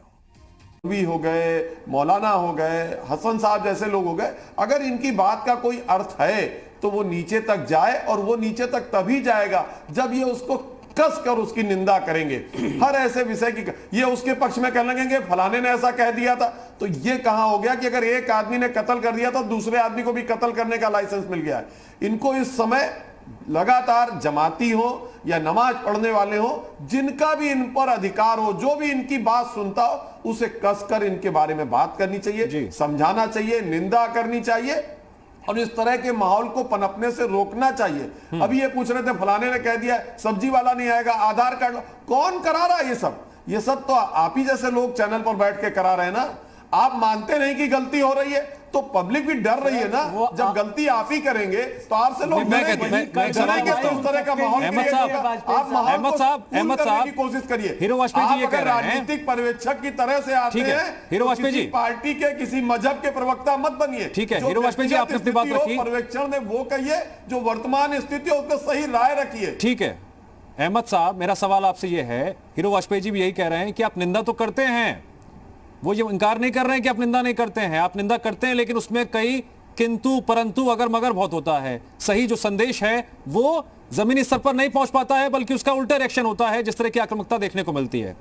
Speaker 9: भी हो गए, मौलाना हो गए, हसन साहब जैसे लोग हो गए, अगर इनकी बात का कोई अर्थ है तो वो नीचे तक जाए, और वो नीचे तक तभी जाएगा जब ये उसको कस कर उसकी निंदा करेंगे। हर ऐसे विषय की ये उसके पक्ष में कहने लगेंगे फलाने ने ऐसा कह दिया था। तो ये कहां हो गया कि अगर एक आदमी ने कत्ल कर दिया तो दूसरे आदमी को भी कत्ल करने का लाइसेंस मिल गया है। इनको इस समय लगातार जमाती हो या नमाज पढ़ने वाले हो, जिनका भी इन पर अधिकार हो, जो भी इनकी बात सुनता हो, उसे कसकर इनके बारे में बात करनी चाहिए, समझाना चाहिए, निंदा करनी चाहिए, और इस तरह के माहौल को पनपने से रोकना चाहिए। अभी ये पूछ रहे थे फलाने ने कह दिया सब्जी वाला नहीं आएगा, आधार कार्ड, कौन करा रहा है ये सब तो आप ही जैसे लोग चैनल पर बैठ के करा रहे हैं ना। आप मानते नहीं कि गलती हो रही है तो पब्लिक भी डर रही है ना। जब गलती आप ही करेंगे तो आपसे लोग की कोशिश करिए।
Speaker 1: हीरो वाजपेयी जी ये कह रहे हैं,
Speaker 9: राजनीतिक पर्यवेक्षक की तरह से आते हैं,
Speaker 1: हीरो वाजपेयी जी
Speaker 9: पार्टी के किसी मजहब के प्रवक्ता मत बनिए।
Speaker 1: ठीक है हीरो वाजपेयी जी, आपने अपनी बात रखी,
Speaker 9: पर्यवेक्षण में वो कहिए जो वर्तमान स्थिति है उसमें सही राय रखिए।
Speaker 1: ठीक है अहमद साहब, मेरा सवाल आपसे ये है, हीरो वाजपेयी जी भी यही कह रहे हैं कि आप निंदा तो करते हैं, वो ये इनकार नहीं कर रहे हैं कि आप निंदा नहीं करते हैं, आप निंदा करते हैं, लेकिन उसमें कई किंतु परंतु अगर मगर बहुत होता है। सही जो संदेश है वो जमीनी स्तर पर नहीं पहुंच पाता है, बल्कि उसका उल्टा रिएक्शन होता है, जिस तरह की आक्रामकता देखने को मिलती है।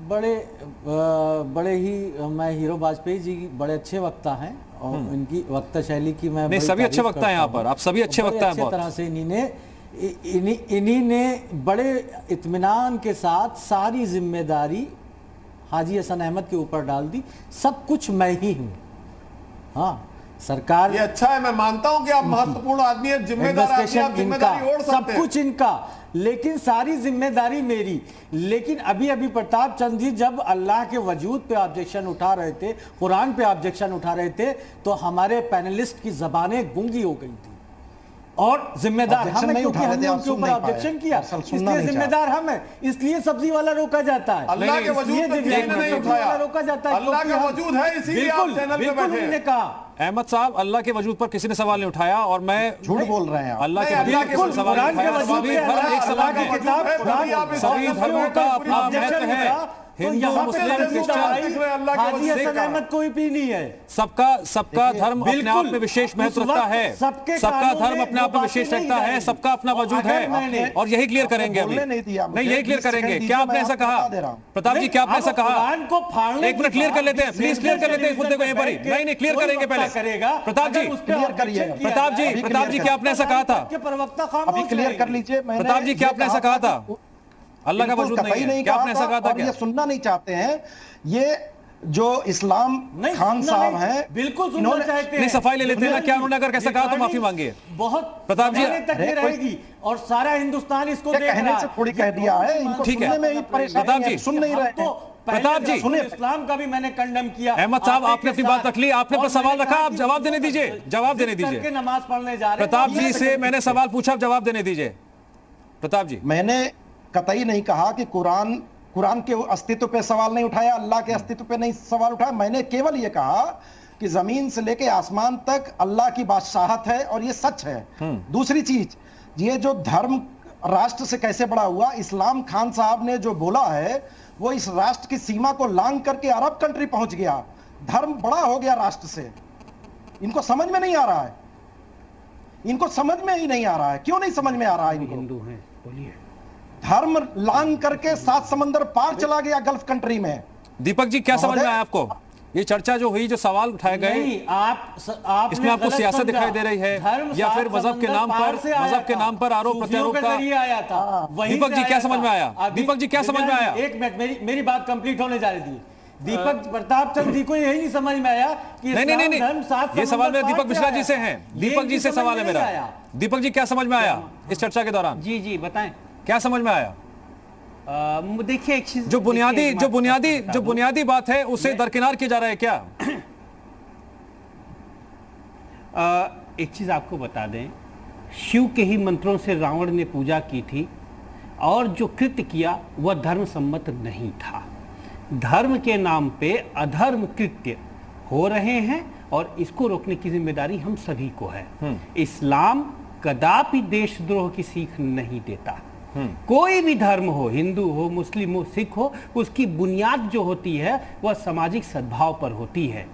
Speaker 5: बड़े ही मैं हीरो वाजपेयी जी बड़े अच्छे वक्ता हैं और इनकी वक्ता शैली की मैं
Speaker 1: नहीं, सभी अच्छे वक्ता हैं यहाँ पर, आप सभी अच्छे वक्ता हैं।
Speaker 5: अच्छे तरह से इन्हीं ने बड़े इत्मीनान के साथ सारी जिम्मेदारी हाजी हसन अहमद के ऊपर डाल दी। सब कुछ मैं ही हूं। हाँ, सरकार,
Speaker 9: ये अच्छा है, मैं मानता हूं कि आप महत्वपूर्ण आदमी हैं, जिम्मेदार आदमी, आप जिम्मेदारी ओढ़ सकते हैं,
Speaker 5: सब कुछ इनका, लेकिन सारी जिम्मेदारी मेरी। लेकिन अभी प्रताप चंद जी जब अल्लाह के वजूद पे ऑब्जेक्शन उठा रहे थे, कुरान पे ऑब्जेक्शन उठा रहे थे, तो हमारे पैनलिस्ट की जबानें गूंगी हो गई थी। और जिम्मेदार हम हैं क्योंकि हमने उनके ऊपर ऑब्जेक्शन किया, इसलिए जिम्मेदार हम हैं, इसलिए सब्जी वाला रोका जाता है।
Speaker 9: अल्लाह के वजूद पे नहीं उठाया,
Speaker 5: रोका जाता है,
Speaker 9: अल्लाह का वजूद है, इसीलिए आप चैनल पे बैठे हैं।
Speaker 5: कहा
Speaker 1: अहमद साहब, अल्लाह के वजूद पर किसी ने सवाल नहीं उठाया, और मैं
Speaker 10: झूठ बोल रहे हैं।
Speaker 1: अल्लाह के सवाल सभी धर्म एक सवाल है, सभी धर्मों का अपना महत्व है, हिंदू मुस्लिम क्रिश्चियन
Speaker 5: हाजी हसन अहमद कोई भी नहीं है।
Speaker 1: सबका धर्म अपने आप में विशेष महत्व रखता है, सबका धर्म अपने आप में विशेष रखता है, सबका अपना वजूद है, और यही क्लियर करेंगे अभी। नहीं, यही क्लियर करेंगे। क्या आपने ऐसा कहा प्रताप जी, क्या आपने ऐसा कहा? एक मिनट क्लियर कर लेते हैं, प्लीज क्लियर कर लेते हैं इस मुद्दे को यहीं पर ही। नहीं क्लियर करेंगे पहले प्रताप जी, प्रताप जी क्या आपने ऐसा कहा था?
Speaker 10: अभी क्लियर कर लीजिए।
Speaker 1: प्रताप जी क्या आपने ऐसा कहा था? अल्लाह का वजूद नहीं है, क्या आपने ऐसा कहा था?
Speaker 10: ये सुनना नहीं चाहते हैं। ये जो इस्लाम खान साहब हैं,
Speaker 5: बिल्कुल सुनना चाहते हैं।
Speaker 1: नहीं, सफाई ले लेते हैं ना, क्या उन्होंने अगर कैसा कहा तो माफी मांगिए।
Speaker 5: बहुत
Speaker 1: प्रताप जी
Speaker 5: तक ये रहेगी और सारा हिंदुस्तान इसको देख रहा है।
Speaker 10: थोड़ी कह दिया है, इनको
Speaker 1: ठीक है।
Speaker 10: सुनने में ही परेशानी
Speaker 1: प्रताप
Speaker 10: है,
Speaker 1: जी,
Speaker 10: सुन नहीं रहे हैं।
Speaker 1: प्रताप जी,
Speaker 5: सुनिए, इस्लाम का भी मैंने कंडेम किया।
Speaker 1: अहमद साहब, आपने अपनी बात रख ली, आपने अपना सवाल रखा, आप जवाब देने दीजिए, जवाब देने दीजिए।
Speaker 5: नमाज पढ़ने जा रहे
Speaker 1: प्रताप जी से मैंने सवाल पूछा, जवाब देने दीजिए। प्रताप जी,
Speaker 10: मैंने कतई नहीं कहा कि कुरान के अस्तित्व पे सवाल नहीं उठाया, अल्लाह के अस्तित्व पे नहीं सवाल उठाया। मैंने केवल ये कहा कि जमीन से लेके आसमान तक अल्लाह की बादशाहत है और ये सच है। दूसरी चीज, ये जो धर्म राष्ट्र से कैसे बड़ा हुआ, इस्लाम खान साहब ने जो बोला है वो इस राष्ट्र की सीमा को लांघ करके अरब कंट्री पहुंच गया। धर्म बड़ा हो गया राष्ट्र से। इनको समझ में नहीं आ रहा है, इनको समझ में ही नहीं आ रहा है। क्यों नहीं समझ में आ रहा है इनको?
Speaker 8: हिंदू हैं, बोलिए।
Speaker 10: धर्म लांघ करके 7 समंदर पार चला गया गल्फ कंट्री में।
Speaker 1: दीपक जी, क्या समझ में आया आपको? ये चर्चा जो हुई, जो सवाल उठाए गए, इसमें आपको सियासत दिखाई दे रही है या फिर मजहब के नाम पर आरोप प्रत्यारोप का?
Speaker 5: आया था।
Speaker 1: दीपक जी, क्या समझ में आया? दीपक जी, क्या समझ में आया?
Speaker 5: एक मिनट, मेरी बात कंप्लीट होने जा रही थी। दीपक प्रताप चंद्र जी को यही नहीं समझ में आया कि
Speaker 1: नहीं, ये सवाल मेरा दीपक मिश्रा जी से है। दीपक जी से सवाल है मेरा। दीपक जी, क्या समझ में आया इस चर्चा के दौरान?
Speaker 8: जी बताएं,
Speaker 1: क्या समझ में आया?
Speaker 8: देखिए, एक चीज,
Speaker 1: जो बुनियादी बात है उसे दरकिनार किया जा रहा है क्या?
Speaker 8: एक चीज आपको बता दें, शिव के ही मंत्रों से रावण ने पूजा की थी और जो कृत्य किया वह धर्म सम्मत नहीं था। धर्म के नाम पे अधर्म कृत्य हो रहे हैं और इसको रोकने की जिम्मेदारी हम सभी को है। इस्लाम कदापि देशद्रोह की सीख नहीं देता। कोई भी धर्म हो, हिंदू हो, मुस्लिम हो, सिख हो, उसकी बुनियाद जो होती है वह सामाजिक सद्भाव पर होती है।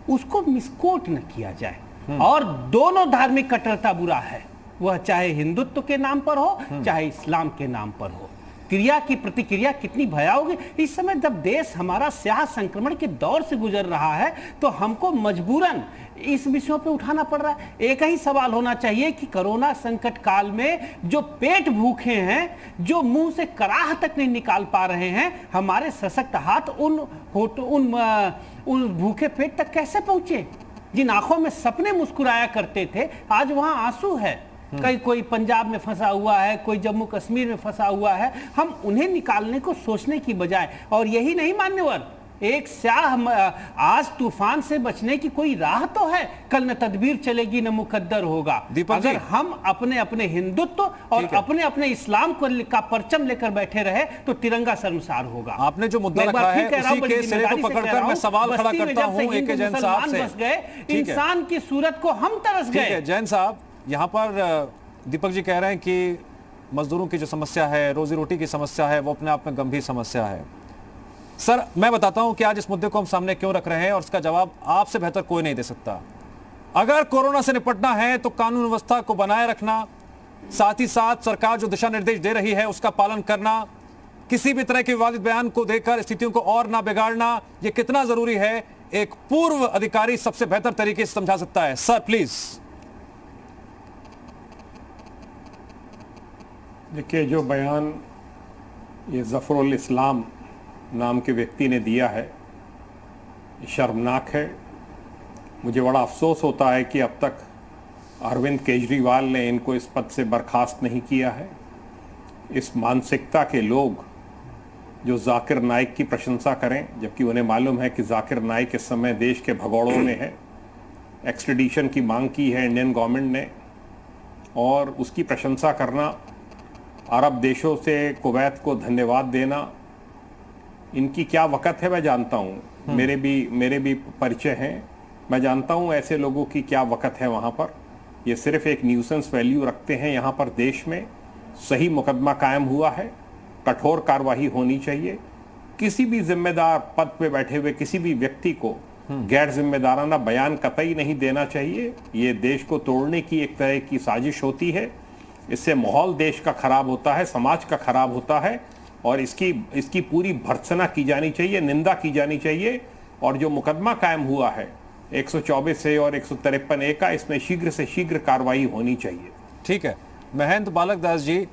Speaker 8: उसको मिसकोट न किया जाए। और दोनों धार्मिक कट्टरता बुरा है, वह चाहे हिंदुत्व के नाम पर हो चाहे इस्लाम के नाम पर हो। क्रिया की प्रतिक्रिया कितनी भया होगी। इस समय जब देश हमारा स्याह संक्रमण के दौर से गुजर रहा है तो हमको मजबूरन इस विषयों पे उठाना पड़ रहा है। एक ही सवाल होना चाहिए कि कोरोना संकट काल में जो पेट भूखे हैं, जो मुंह से कराह तक नहीं निकाल पा रहे हैं, हमारे सशक्त हाथ उन भूखे पेट तक कैसे पहुंचे? जिन आंखों में सपने मुस्कुराया करते थे, आज वहां आंसू है। कोई पंजाब में फंसा हुआ है, कोई जम्मू कश्मीर में फंसा हुआ है। हम उन्हें निकालने को सोचने की बजाय, और यही नहीं मान्यवर, एक स्याह आज तूफान से बचने की कोई राह तो है। कल न तदबीर चलेगी न मुकद्दर होगा। अगर हम अपने अपने हिंदुत्व और अपने अपने इस्लाम को का परचम लेकर बैठे रहे तो तिरंगा शर्मसार होगा।
Speaker 1: आपने जो मुद्दा रखा है उसी के सिरे को पकड़कर मैं सवाल खड़ा करता हूं एके जैन साहब से।
Speaker 8: इंसान की सूरत को हम तरस गए।
Speaker 1: जैन साहब, यहाँ पर दीपक जी कह रहे हैं कि मजदूरों की जो समस्या है, रोजी रोटी की समस्या है, वो अपने आप में गंभीर समस्या है। सर, मैं बताता हूं कि आज इस मुद्दे को हम सामने क्यों रख रहे हैं और उसका जवाब आपसे बेहतर कोई नहीं दे सकता। अगर कोरोना से निपटना है तो कानून व्यवस्था को बनाए रखना, साथ ही साथ सरकार जो दिशा निर्देश दे रही है उसका पालन करना, किसी भी तरह के विवादित बयान को देकर स्थितियों को और ना बिगाड़ना, यह कितना जरूरी है एक पूर्व अधिकारी सबसे बेहतर तरीके से समझा सकता है। Sir please.
Speaker 6: देखिए, जो बयान ये जफरुल इस्लाम नाम के व्यक्ति ने दिया है, शर्मनाक है। मुझे बड़ा अफसोस होता है कि अब तक अरविंद केजरीवाल ने इनको इस पद से बर्खास्त नहीं किया है। इस मानसिकता के लोग जो जाकिर नाइक की प्रशंसा करें, जबकि उन्हें मालूम है कि जाकिर नाइक इस समय देश के भगौड़ों में है। एक्सट्रेडिशन की मांग की है इंडियन गवर्नमेंट ने, और उसकी प्रशंसा करना, अरब देशों से कुवैत को धन्यवाद देना, इनकी क्या वक़्त है मैं जानता हूँ। मेरे भी परिचय हैं, मैं जानता हूँ ऐसे लोगों की क्या वक़्त है वहाँ पर। ये सिर्फ एक न्यूसेंस वैल्यू रखते हैं। यहाँ पर देश में सही मुकदमा कायम हुआ है, कठोर कार्रवाई होनी चाहिए। किसी भी जिम्मेदार पद पे बैठे हुए किसी भी व्यक्ति को गैर जिम्मेदाराना बयान कतई नहीं देना चाहिए। ये देश को तोड़ने की एक तरह की साजिश होती है। इससे माहौल देश का खराब होता है, समाज का खराब होता है, और इसकी पूरी भर्त्सना की जानी चाहिए, निंदा की जानी चाहिए। और जो मुकदमा कायम हुआ है 124 से और 153A का, इसमें शीघ्र से शीघ्र कार्रवाई होनी चाहिए।
Speaker 1: ठीक है। महेंद्र बालक दास जी,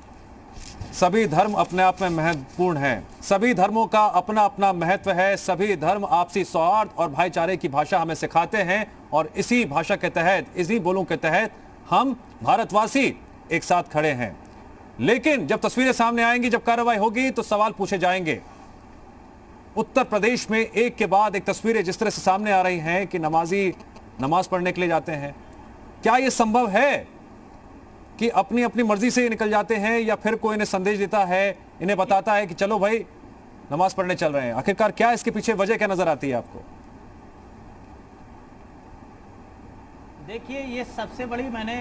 Speaker 1: सभी धर्म अपने आप में महत्वपूर्ण हैं। सभी धर्मों का अपना अपना महत्व है। सभी धर्म आपसी सौहार्द और भाईचारे की भाषा हमें सिखाते हैं और इसी भाषा के तहत, इसी बोलों के तहत हम भारतवासी एक साथ खड़े हैं। लेकिन जब तस्वीरें सामने आएंगी, जब कार्रवाई होगी, तो सवाल पूछे जाएंगे। उत्तर प्रदेश में एक के बाद एक तस्वीरें जिस तरह से सामने आ रही हैं कि नमाजी नमाज पढ़ने के लिए जाते हैं, क्या यह संभव है कि अपनी अपनी मर्जी से निकल जाते हैं या फिर कोई इन्हें संदेश देता है, इन्हें बताता है कि चलो भाई नमाज पढ़ने चल रहे हैं? आखिरकार क्या इसके पीछे वजह क्या नजर आती है आपको?
Speaker 7: देखिए, ये सबसे बड़ी मैंने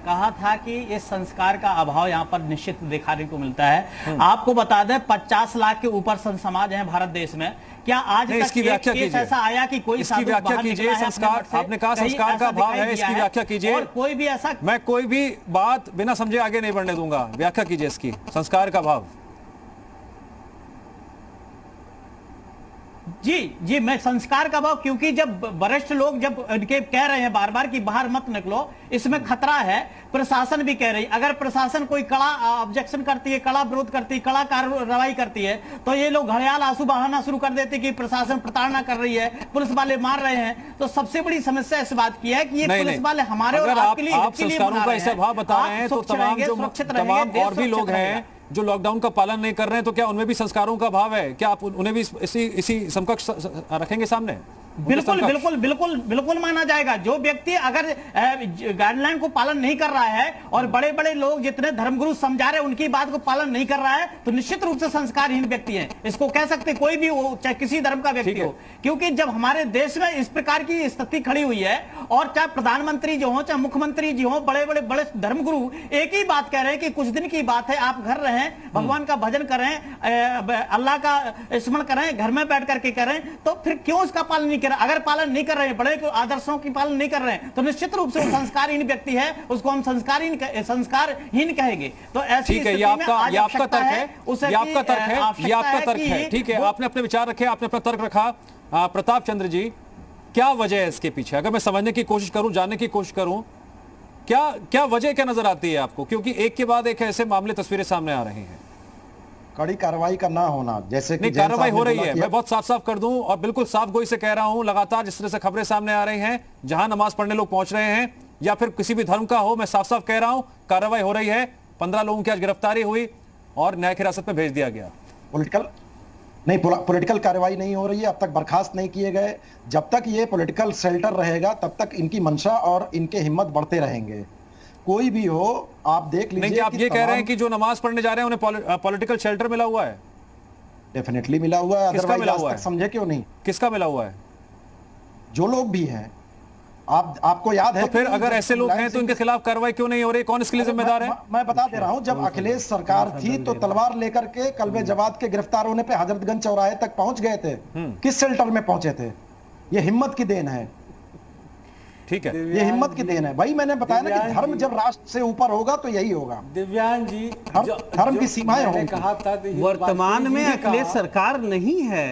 Speaker 7: कहा था कि ये संस्कार का अभाव यहाँ पर निश्चित दिखाने को मिलता है। आपको बता दें 50 लाख के ऊपर संत समाज है भारत देश में। क्या आज तक
Speaker 1: इसकी व्याख्या कीजिए,
Speaker 7: ऐसा आया कि कोई
Speaker 1: इसकी व्याख्या कीजिए? संस्कार, आपने कहा संस्कार का अभाव है, इसकी व्याख्या कीजिए।
Speaker 7: और कोई भी ऐसा,
Speaker 1: मैं कोई भी बात बिना समझे आगे नहीं बढ़ने दूंगा। व्याख्या कीजिए इसकी, संस्कार का अभाव।
Speaker 7: जी, मैं संस्कार का भाव, क्योंकि जब वरिष्ठ लोग जब उनके कह रहे हैं बार बार कि बाहर मत निकलो, इसमें खतरा है, प्रशासन भी कह रही है। अगर प्रशासन कोई कड़ा ऑब्जेक्शन करती है, कड़ा विरोध करती है, कड़ा कार्रवाई करती है, तो ये लोग घड़ियाल आंसू बहाना शुरू कर देते कि प्रशासन प्रताड़ना कर रही है, पुलिस वाले मार रहे हैं। तो सबसे बड़ी समस्या इस बात की है कि ये पुलिस वाले हमारे और आपके लिए
Speaker 1: संस्कारों का ऐसा भाव बता रहे हैं, तो तमाम और भी लोग हैं जो लॉकडाउन का पालन नहीं कर रहे हैं, तो क्या उनमें भी संस्कारों का भाव है? क्या आप उन्हें भी इसी समकक्ष रखेंगे सामने?
Speaker 7: बिल्कुल बिल्कुल बिल्कुल बिल्कुल माना जाएगा। जो व्यक्ति अगर गाइडलाइन को पालन नहीं कर रहा है और बड़े बड़े लोग जितने धर्मगुरु समझा रहे हैं उनकी बात को पालन नहीं कर रहा है, तो निश्चित रूप से संस्कारहीन व्यक्ति है। इसको कह सकते कोई भी हो, चाहे किसी धर्म का व्यक्ति हो। क्योंकि जब हमारे देश में इस प्रकार की स्थिति खड़ी हुई है और चाहे प्रधानमंत्री जो हो, चाहे मुख्यमंत्री जी हो, बड़े बड़े धर्मगुरु एक ही बात कह रहे हैं कि कुछ दिन की बात है, आप घर रहें, भगवान का भजन करें, अल्लाह का स्मरण करें, घर में बैठ करके करें, तो फिर क्यों इसका पालन नहीं? अगर पालन नहीं कर रहे हैं, बड़े आदर्शों की पालन नहीं कर रहे हैं, तो निश्चित रूप से वो संस्कारहीन व्यक्ति है, उसको हम संस्कारहीन कहेंगे। तो ऐसी
Speaker 1: ठीक है, ये आपका तर्क है, ये आपका तर्क है। ठीक है, आपने अपने विचार रखे, आपने अपना तर्क रखा। प्रताप चंद्र जी, क्या वजह है इसके पीछे? अगर मैं समझने की कोशिश करूं, जानने की कोशिश करूं, क्या वजह क्या नजर आती है आपको? क्योंकि एक के बाद एक ऐसे मामले, तस्वीरें सामने आ रही हैं।
Speaker 10: कड़ी कार्रवाई का ना होना, जैसे कि
Speaker 1: कार्रवाई हो रही है, मैं बहुत साफ साफ कर दूं और बिल्कुल साफ गोई से कह रहा हूं, लगातार जिस तरह से खबरें सामने आ रही हैं, जहां नमाज पढ़ने लोग पहुंच रहे हैं या फिर किसी भी धर्म का हो, मैं साफ साफ कह रहा हूं, कार्रवाई हो रही है। 15 लोगों की आज गिरफ्तारी हुई और न्यायिक हिरासत में भेज दिया गया।
Speaker 10: पॉलिटिकल कार्रवाई नहीं हो रही है, अब तक बर्खास्त नहीं किए गए। जब तक ये पॉलिटिकल शेल्टर रहेगा तब तक इनकी मंशा और इनके हिम्मत बढ़ते रहेंगे। कोई भी हो, आप देख लीजिए।
Speaker 1: नहीं, आप ये कह रहे हैं कि जो नमाज पढ़ने जा रहे हैं उन्हें पॉलिटिकल शेल्टर मिला हुआ है?
Speaker 10: डेफिनेटली मिला हुआ है।
Speaker 1: किसका मिला हुआ है?
Speaker 10: समझे क्यों नहीं?
Speaker 1: किसका मिला हुआ है?
Speaker 10: जो लोग भी हैं, आपको याद है?
Speaker 1: तो फिर अगर ऐसे लोग हैं तो इनके खिलाफ कार्रवाई क्यों नहीं हो रही? कौन इसके लिए जिम्मेदार है?
Speaker 10: मैं बता दे रहा हूं, जब अखिलेश सरकार थी तो तलवार लेकर के कल्बे जवाद के गिरफ्तार होने पे हजरतगंज चौराहे तक पहुंच गए थे। किस शेल्टर में पहुंचे थे? ये हिम्मत की देन है।
Speaker 1: ठीक है,
Speaker 10: ये हिम्मत की देन है। भाई मैंने बताया ना कि धर्म जब राष्ट्र से ऊपर होगा तो यही होगा।
Speaker 5: दिव्यांग जी,
Speaker 10: धर्म की सीमाएं होंगी।
Speaker 5: कहा था
Speaker 8: वर्तमान में अखिलेश सरकार नहीं है,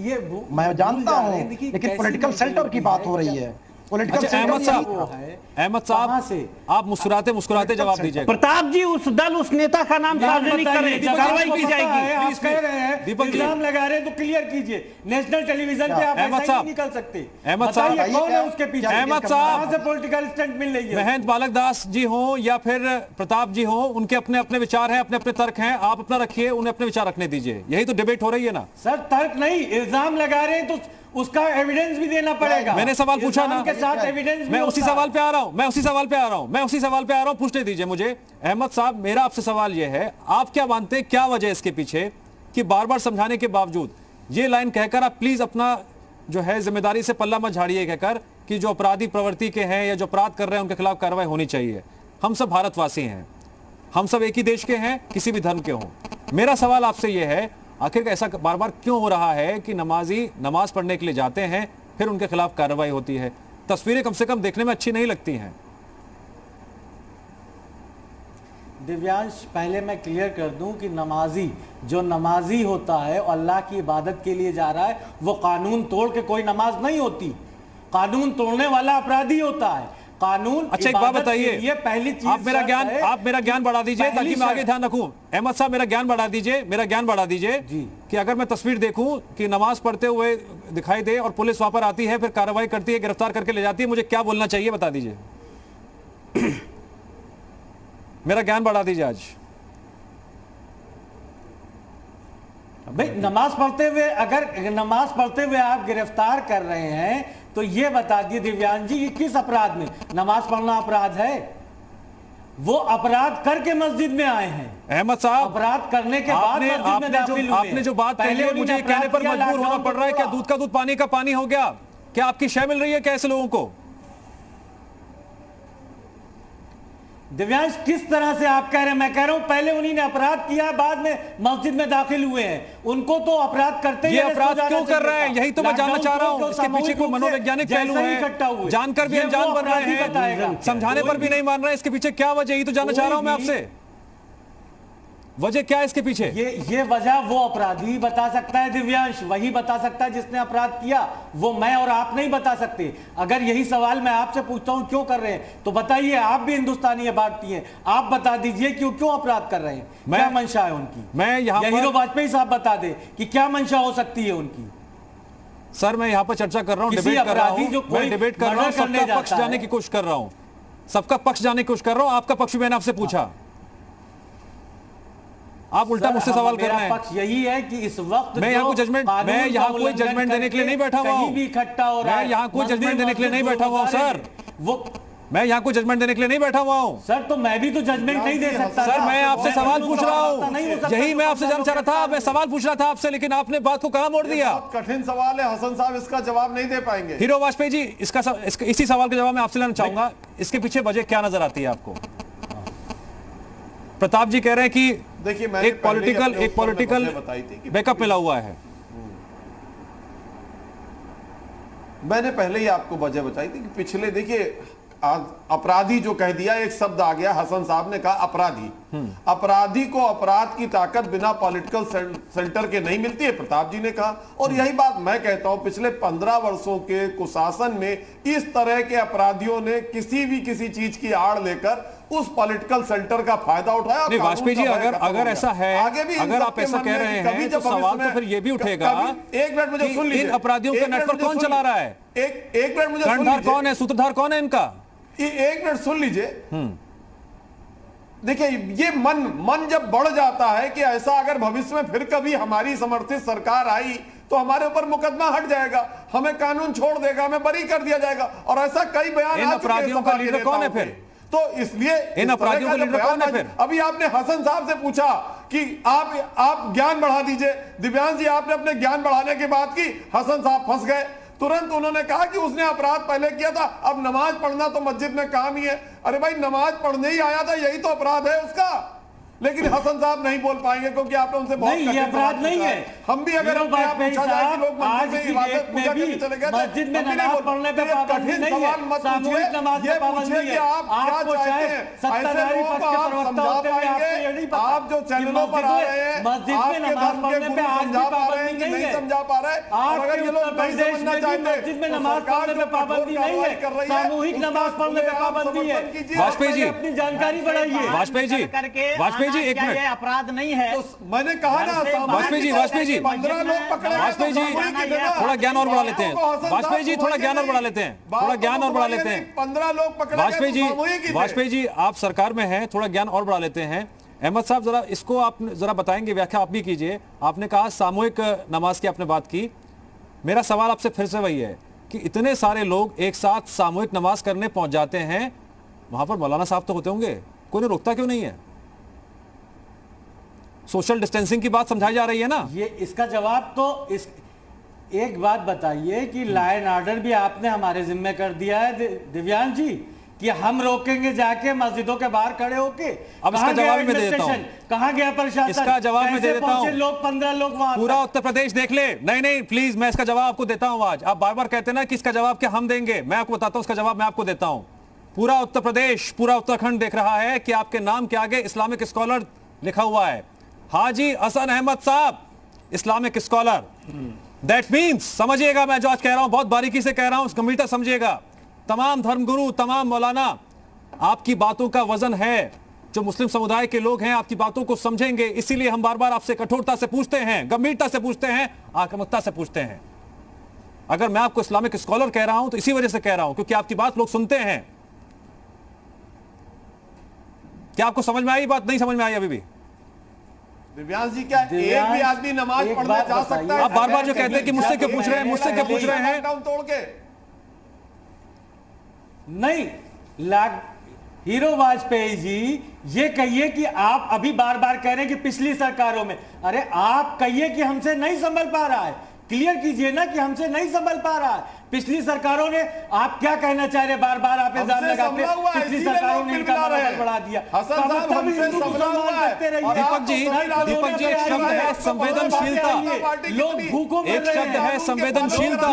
Speaker 5: ये
Speaker 10: मैं जानता हूं, लेकिन पॉलिटिकल सेंटर की बात हो रही है।
Speaker 1: अहमद साहब, आप मुस्कुराते जवाब दीजिए।
Speaker 8: प्रताप जी, उस दल, उस नेता का नाम सार्वजनिक करें, कार्रवाई की जाएगी।
Speaker 5: आप कह रहे हैं इल्जाम लगा रहे हैं तो क्लियर कीजिए। नेशनल टेलीविजन पे आप ऐसा नहीं निकल सकते।
Speaker 1: अहमद साहब,
Speaker 5: कौन है उसके पीछे?
Speaker 1: अहमद साहब,
Speaker 5: पॉलिटिकल स्टंट मिल रही है।
Speaker 1: महंत बालक दास जी हो या फिर प्रताप जी हो, उनके अपने अपने विचार हैं, अपने अपने तर्क हैं। आप अपना रखिए, उन्हें अपने विचार रखने दीजिए। यही तो डिबेट हो रही है ना
Speaker 5: सर। तर्क नहीं, इल्जाम लगा रहे हैं तो उसका एविडेंस भी देना पड़ेगा।
Speaker 1: मैंने सवाल पूछा ना,
Speaker 5: के साथ एविडेंस।
Speaker 1: मैं उसी सवाल पे आ रहा हूं, पूछने दीजिए मुझे। अहमद साहब, मेरा आपसे सवाल यह है, आप क्या मानते हैं, क्या वजह इसके पीछे कि बार बार समझाने के बावजूद ये लाइन कहकर आप प्लीज अपना जो है जिम्मेदारी से पल्ला मत झाड़िए, कहकर कि जो अपराधी प्रवृत्ति के हैं या जो अपराध कर रहे हैं उनके खिलाफ कार्रवाई होनी चाहिए। हम सब भारतवासी हैं, हम सब एक ही देश के हैं, किसी भी धर्म के हों। मेरा सवाल आपसे यह है, आखिर ऐसा बार बार क्यों हो रहा है कि नमाजी नमाज पढ़ने के लिए जाते हैं, फिर उनके खिलाफ कार्रवाई होती है? तस्वीरें कम से कम देखने में अच्छी नहीं लगती हैं।
Speaker 5: दिव्यांश, पहले मैं क्लियर कर दूं कि जो नमाजी होता है और अल्लाह की इबादत के लिए जा रहा है, वो कानून तोड़ के कोई नमाज नहीं होती। कानून तोड़ने वाला अपराधी होता है। कानून।
Speaker 1: अच्छा एक बात
Speaker 5: इबादत के
Speaker 1: बताइए,
Speaker 5: लिए पहली चीज
Speaker 1: आप मेरा ज्ञान बढ़ा दीजिए ताकि मैं आगे ध्यान रखूं। अहमद साहब मेरा ज्ञान बढ़ा दीजिए कि अगर मैं तस्वीर देखूं कि नमाज पढ़ते हुए दिखाई दे और पुलिस वहां पर आती है, फिर कार्रवाई करती है, गिरफ्तार करके ले जाती है, मुझे क्या बोलना चाहिए बता दीजिए। मेरा ज्ञान बढ़ा दीजिए आज।
Speaker 5: भाई नमाज पढ़ते हुए, अगर नमाज पढ़ते हुए आप गिरफ्तार कर रहे हैं तो ये बता दिए दिव्यांग जी कि किस अपराध में। नमाज पढ़ना अपराध है, वो अपराध करके मस्जिद में आए हैं।
Speaker 1: अहमद साहब,
Speaker 5: अपराध करने के बाद मस्जिद में दाखिल हुए।
Speaker 1: आपने जो बात कही है, मुझे कहने पर मजबूर होना पड़ रहा है। क्या दूध का दूध पानी का पानी हो गया? क्या आपकी शय मिल रही है क्या ऐसे लोगों को?
Speaker 5: दिव्यांश, किस तरह से आप कह रहे हैं? मैं कह रहा हूं पहले उन्हीं ने अपराध किया, बाद में मस्जिद में दाखिल हुए हैं। उनको तो अपराध करते ही
Speaker 1: ये अपराध क्यों कर रहे हैं, यही तो मैं जानना चाह रहा हूं। इसके पीछे कोई मनोवैज्ञानिक पहलू है? जानकर भी अनजान बन रहे हैं, समझाने पर भी नहीं मान रहे हैं। इसके पीछे क्या वजह, यही तो जानना चाह रहा हूं मैं आपसे। वजह क्या है इसके पीछे?
Speaker 5: ये वजह वो अपराधी बता सकता है दिव्यांश, वही बता सकता है जिसने अपराध किया। वो मैं और आप नहीं बता सकते। अगर यही सवाल मैं आपसे पूछता हूं क्यों कर रहे हैं, तो बताइए, आप भी हिंदुस्तानी है, भारतीय हैं, आप बता दीजिए क्यों अपराध कर रहे हैं, क्या मंशा है उनकी।
Speaker 1: मैं यहाँ
Speaker 5: हीरो वाजपेयी साहब बता दे कि क्या मंशा हो सकती है उनकी।
Speaker 1: सर मैं यहाँ पर चर्चा कर रहा हूँ, डिबेट कर रहा हूँ, सबका पक्ष जानने की कोशिश कर रहा हूँ, सबका पक्ष जानने की कोशिश कर रहा हूँ। आपका पक्ष मैंने आपसे पूछा, आप उल्टा मुझसे सवाल कर रहे हैं।
Speaker 5: पक्ष यही है कि इस वक्त
Speaker 1: मैं यहाँ कोई जजमेंट देने के लिए नहीं बैठा हुआ हूँ।
Speaker 5: भी इकट्ठा हो रहा है,
Speaker 1: मैं यहाँ कोई जजमेंट देने के लिए नहीं बैठा हुआ हूँ सर। मैं यहाँ कोई जजमेंट देने के लिए नहीं बैठा हुआ हूँ
Speaker 5: सर। तो मैं भी तो जजमेंट नहीं दे सकता
Speaker 1: सर। मैं आपसे सवाल पूछ रहा हूँ, यही मैं आपसे जानना चाह रहा था। मैं सवाल पूछ रहा था आपसे, लेकिन आपने बात को कहाँ मोड़ दिया।
Speaker 9: कठिन सवाल है हसन साहब, इसका जवाब नहीं दे पाएंगे।
Speaker 1: हीरो वाजपेयी जी, इसी सवाल का जवाब मैं आपसे लेना चाहूंगा। इसके पीछे वजह क्या नजर आती है आपको? प्रताप जी कह रहे हैं कि
Speaker 9: देखिए,
Speaker 1: एक पॉलिटिकल बैकअप मिला हुआ है।
Speaker 9: मैंने पहले ही आपको वजह बताई थी कि पिछले, देखिए अपराधी जो कह दिया, एक शब्द आ गया, हसन साहब ने कहा अपराधी। अपराधी को अपराध की ताकत बिना पॉलिटिकल सेंटर के नहीं मिलती है, प्रताप जी ने कहा। और यही बात मैं कहता हूं, पिछले 15 वर्षों के कुशासन में इस तरह के अपराधियों ने किसी चीज की आड़ लेकर उस पॉलिटिकल सेंटर का फायदा उठाया।
Speaker 1: नहीं वाजपेयी जी, अगर ऐसा है,
Speaker 9: आगे भी
Speaker 1: अगर आप ऐसा कह रहे हैं तो सवाल तो फिर ये भी उठेगा,
Speaker 9: एक मिनट मुझे सुन लीजिए,
Speaker 1: इन अपराधियों का नेटवर्क कौन चला रहा है?
Speaker 9: एक मिनट मुझे
Speaker 1: कर्णधार कौन है, सूत्रधार कौन है इनका?
Speaker 9: एक मिनट सुन लीजिए। देखिए, ये मन जब बढ़ जाता है कि ऐसा अगर भविष्य में फिर कभी हमारी समर्थित सरकार आई तो हमारे ऊपर मुकदमा हट जाएगा, हमें कानून छोड़ देगा, हमें बरी कर दिया जाएगा, और ऐसा कई बयान।
Speaker 1: इन अपराधियों का लीडर कौन है फिर?
Speaker 9: तो इसलिए
Speaker 1: इन अपराधियों का लीडर कौन है फिर?
Speaker 9: अभी आपने हसन साहब से पूछा कि आप ज्ञान बढ़ा दीजिए। दिव्यांश जी, आपने अपने ज्ञान बढ़ाने की बात की, हसन साहब फंस गए। तुरंत उन्होंने कहा कि उसने अपराध पहले किया था, अब नमाज पढ़ना तो मस्जिद में काम ही है। अरे भाई, नमाज पढ़ने ही आया था, यही तो अपराध है उसका। लेकिन हसन साहब नहीं बोल पाएंगे क्योंकि आपने उनसे बहुत
Speaker 5: नहीं, ये अपराध नहीं है।
Speaker 9: हम भी अगर पूछा जाए कि लोग
Speaker 5: आज की डेट में भी मस्जिद में नमाज पढ़ने पे पाबंदी नहीं है, सामूहिक नमाज पे पाबंदी है। आपको शायद सत्ताधारी पक्ष के प्रवक्ता होते हुए आपको ये नहीं पता,
Speaker 9: आप जो चैनलों पर आ रहे हैं,
Speaker 5: मस्जिद में नमाज पढ़ने पे आज भी पाबंदी नहीं है,
Speaker 9: समझा पा रहे।
Speaker 5: आप अगर ये लोग नहीं समझना चाहते, मस्जिद में नमाज पढ़ने पे पाबंदी नहीं है, सामूहिक नमाज पढ़ने पे पाबंदी है।
Speaker 1: वाजपेयी जी,
Speaker 5: अपनी जानकारी बढ़ाइए।
Speaker 1: वाजपेयी जी, एक मिनट,
Speaker 8: अपराध नहीं है।
Speaker 9: मैंने कहा ना,
Speaker 1: वाजपेयी जी
Speaker 9: 15 लोग पकड़े।
Speaker 1: वाजपेयी जी थोड़ा ज्ञान और बढ़ा लेते हैं। वाजपेयी जी थोड़ा ज्ञान और बढ़ा लेते हैं, थोड़ा ज्ञान और बढ़ा लेते हैं।
Speaker 9: 15 लोग पकड़े।
Speaker 1: वाजपेयी जी आप सरकार में हैं, थोड़ा ज्ञान और बढ़ा लेते हैं। अहमद साहब जरा इसको आप जरा बताएंगे, व्याख्या आप भी कीजिए। आपने कहा सामूहिक नमाज की आपने बात की, मेरा सवाल आपसे फिर से वही है कि इतने सारे लोग एक साथ सामूहिक नमाज करने पहुंच जाते हैं, वहां पर मौलाना साहब तो होते होंगे, कोई रोकता क्यों नहीं है? सोशल डिस्टेंसिंग की बात समझाई जा रही है ना।
Speaker 5: ये इसका जवाब तो एक बात बताइए कि लॉ एंड ऑर्डर भी आपने हमारे जिम्मे कर दिया है दिव्यांग जी, कि हम रोकेंगे जाके मस्जिदों के बाहर खड़े होके।
Speaker 1: अब इसका जवाब मैं दे देता हूं,
Speaker 5: कहाँ गया प्रशासन?
Speaker 1: इसका जवाब मैं दे देता हूं।
Speaker 5: लोग 15 लोग वहां,
Speaker 1: पूरा उत्तर प्रदेश देख ले। नहीं प्लीज, मैं इसका जवाब आपको देता हूं आज। आप बार बार कहते हैं ना कि इसका जवाब क्या हम देंगे, मैं आपको बताता हूं, इसका जवाब मैं आपको देता हूं। पूरा उत्तर प्रदेश, पूरा उत्तराखंड देख रहा है कि आपके नाम के आगे इस्लामिक स्कॉलर लिखा हुआ है, हाजी हसन अहमद साहब, इस्लामिक स्कॉलर। दैट मीन्स, समझिएगा मैं जो आज कह रहा हूं बहुत बारीकी से कह रहा हूं, गंभीरता समझिएगा, तमाम धर्मगुरु, तमाम मौलाना, आपकी बातों का वजन है। जो मुस्लिम समुदाय के लोग हैं आपकी बातों को समझेंगे, इसीलिए हम बार बार आपसे कठोरता से पूछते हैं, गंभीरता से पूछते हैं, आक्रामकता से पूछते हैं। अगर मैं आपको इस्लामिक स्कॉलर कह रहा हूं तो इसी वजह से कह रहा हूं, क्योंकि आपकी बात लोग सुनते हैं। क्या आपको समझ में आई बात? नहीं समझ में आई अभी भी?
Speaker 9: दिव्यांश जी, क्या एक भी आदमी नमाज पढ़ने जा सकता है?
Speaker 1: आप बार बार जो कहते हैं कि मुझसे क्यों पूछ रहे हैं, मुझसे क्यों पूछ रहे हैं?
Speaker 9: लॉकडाउन तोड़ के
Speaker 5: नहीं, हीरो वाजपेयी जी, ये कहिए कि आप अभी बार बार कह रहे हैं कि पिछली सरकारों में, अरे आप कहिए कि हमसे नहीं संभल पा रहा है, क्लियर कीजिए ना कि हमसे नहीं संभल पा रहा है। पिछली सरकारों ने, आप क्या कहना चाह रहे, बार बार आप इल्जाम लगाते हैं पिछली सरकारों ने इनका मनोबल बढ़ा दिया।
Speaker 1: दीपक जी, एक शब्द है संवेदनशीलता,
Speaker 5: लोग भूखों में
Speaker 1: एक शब्द है संवेदनशीलता।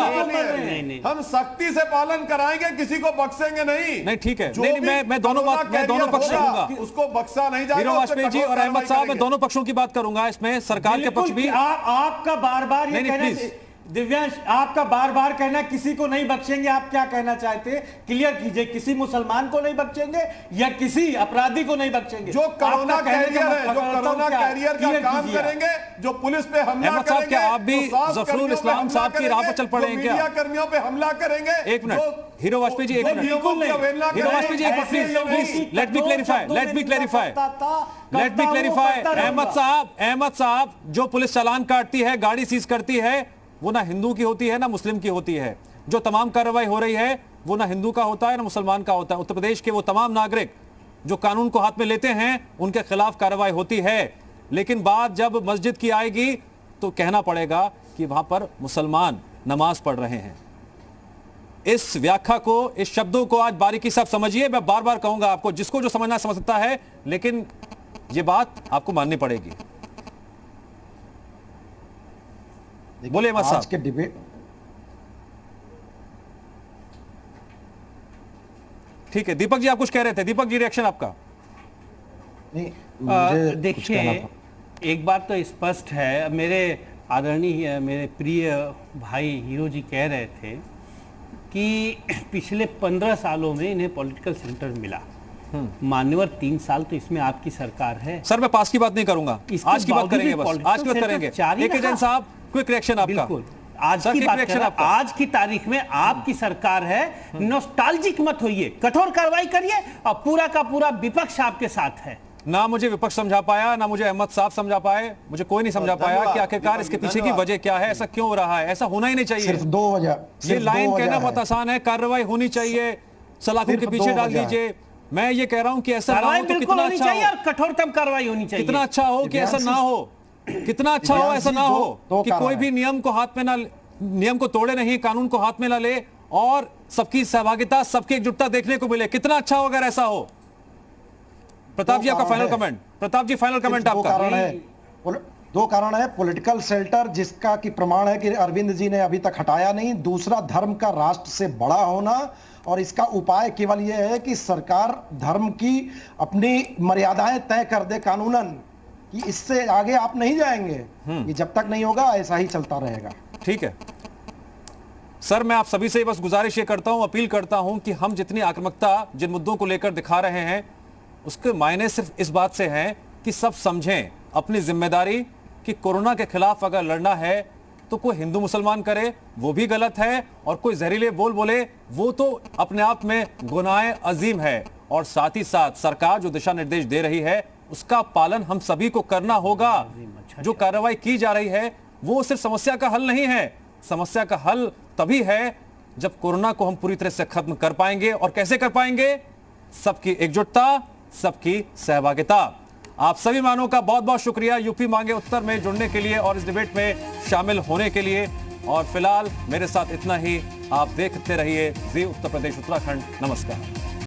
Speaker 9: हम सख्ती से पालन कराएंगे, किसी को बख्शेंगे नहीं।
Speaker 1: नहीं, ठीक है, नहीं, मैं दोनों पक्ष करूंगा,
Speaker 9: उसको बख्शा नहीं जाएगा।
Speaker 1: हीरो वाजपेयी जी और अहमद साहब, मैं दोनों पक्षों की बात करूंगा इसमें, सरकार के पक्ष भी।
Speaker 5: आपका बार बार ये कहना, दिव्यांश, आपका बार बार कहना किसी को नहीं बख्शेंगे, आप क्या कहना चाहते हैं? क्लियर कीजिए, किसी मुसलमान को नहीं बख्शेंगे या किसी अपराधी को नहीं बख्शेंगे?
Speaker 9: जो कोरोना कैरियर है, जो कोरोना कैरियर का काम करेंगे, जो पुलिस पे हमला करेंगे,
Speaker 1: क्या आप भी जफरुल इस्लाम साहब की राह पर चल पड़े हैं क्या?
Speaker 9: मीडिया कर्मियों पे हमला करेंगे।
Speaker 1: एक मिनट, हीरो वाजपेयी जी, एक मिनट, हीरो वाजपेयी जी, एक minute please, let me clarify. Ahmad sahab, जो पुलिस चालान काटती है, गाड़ी सीज करती है, वो ना हिंदू की होती है ना मुस्लिम की होती है। जो तमाम कार्रवाई हो रही है वो ना हिंदू का होता है ना मुसलमान का होता है। उत्तर प्रदेश के वो तमाम नागरिक जो कानून को हाथ में लेते हैं उनके खिलाफ कार्रवाई होती है। लेकिन बात जब मस्जिद की आएगी तो कहना पड़ेगा कि वहां पर मुसलमान नमाज पढ़ रहे हैं। इस व्याख्या को, इस शब्दों को आज बारीकी से आप समझिए। मैं बार बार कहूंगा आपको, जिसको जो समझना समझ सकता है, लेकिन यह बात आपको माननी पड़ेगी। बोलिए मत
Speaker 10: आज के डिबेट,
Speaker 1: ठीक है, दीपक जी आप कुछ कह रहे थे। दीपक जी, रिएक्शन आपका।
Speaker 10: नहीं,
Speaker 8: देखिए, एक बात तो स्पष्ट है, मेरे आदरणीय, मेरे प्रिय भाई हीरो जी कह रहे थे कि पिछले 15 सालों में इन्हें पॉलिटिकल सेंटर मिला। मान्यवर 3 साल तो इसमें आपकी सरकार है।
Speaker 1: सर, मैं पास की बात नहीं करूंगा, आज की बात करेंगे, बस आज की बात करेंगे। एक जैन साहब, क्विक रिएक्शन आपका।
Speaker 8: बिल्कुल, आज की बात करें, आज की तारीख में आपकी सरकार है। नॉस्टैल्जिक मत होइए, कठोर कार्रवाई करिए, और पूरा का पूरा विपक्ष आपके साथ है।
Speaker 1: ना मुझे विपक्ष समझा पाया, ना मुझे अहमद साहब समझा पाए, मुझे कोई नहीं समझा पाया कि आखिरकार इसके पीछे की वजह क्या है, ऐसा क्यों हो रहा है। ऐसा होना ही नहीं चाहिए।
Speaker 10: सिर्फ 2 वजह।
Speaker 1: ये लाइन कहना बहुत आसान है, कार्रवाई होनी चाहिए, सलाखों के पीछे डाल दीजिए। मैं ये कह रहा हूं कि ऐसा ना हो तो कितना अच्छा हो,
Speaker 8: और कठोरतम कार्रवाई होनी चाहिए।
Speaker 1: कितना अच्छा हो कि ऐसा ना हो, कितना अच्छा हो ऐसा ना हो कि कोई भी नियम को हाथ में ना, नियम को तोड़े नहीं, कानून को हाथ में ना ले, और सबकी सहभागिता, सबकी एकजुटता देखने को मिले। कितना अच्छा हो अगर ऐसा हो। प्रताप जी, आपका फाइनल कमेंट। प्रताप जी, फाइनल कमेंट आपका।
Speaker 10: 2 कारण है। पॉलिटिकल शेल्टर, जिसका कि प्रमाण है कि अरविंद जी ने अभी तक हटाया नहीं। दूसरा, धर्म का राष्ट्र से बड़ा होना, और इसका उपाय केवल यह है कि सरकार धर्म की अपनी मर्यादाएं तय कर दे कानूनन, कि इससे आगे आप नहीं जाएंगे। ये जब तक नहीं होगा ऐसा ही चलता रहेगा।
Speaker 1: ठीक है सर, मैं आप सभी से बस गुजारिश ये करता हूं, अपील करता हूं कि हम जितनी आक्रामकता जिन मुद्दों को लेकर दिखा रहे हैं, उसके मायने सिर्फ इस बात से हैं कि सब समझें अपनी जिम्मेदारी, कि कोरोना के खिलाफ अगर लड़ना है तो कोई हिंदू मुसलमान करे वो भी गलत है, और कोई जहरीले बोल बोले वो तो अपने आप में गुनाह अजीम है। और साथ ही साथ सरकार जो दिशा निर्देश दे रही है उसका पालन हम सभी को करना होगा। जो कार्रवाई की जा रही है वो सिर्फ समस्या का हल नहीं है। समस्या का हल तभी है जब कोरोना को हम पूरी तरह से खत्म कर पाएंगे। और कैसे कर पाएंगे? सबकी एकजुटता, सबकी सहभागिता। आप सभी मेहमानों का बहुत बहुत शुक्रिया यूपी मांगे उत्तर में जुड़ने के लिए और इस डिबेट में शामिल होने के लिए। और फिलहाल मेरे साथ इतना ही। आप देखते रहिए जी उत्तर प्रदेश उत्तराखंड। नमस्कार।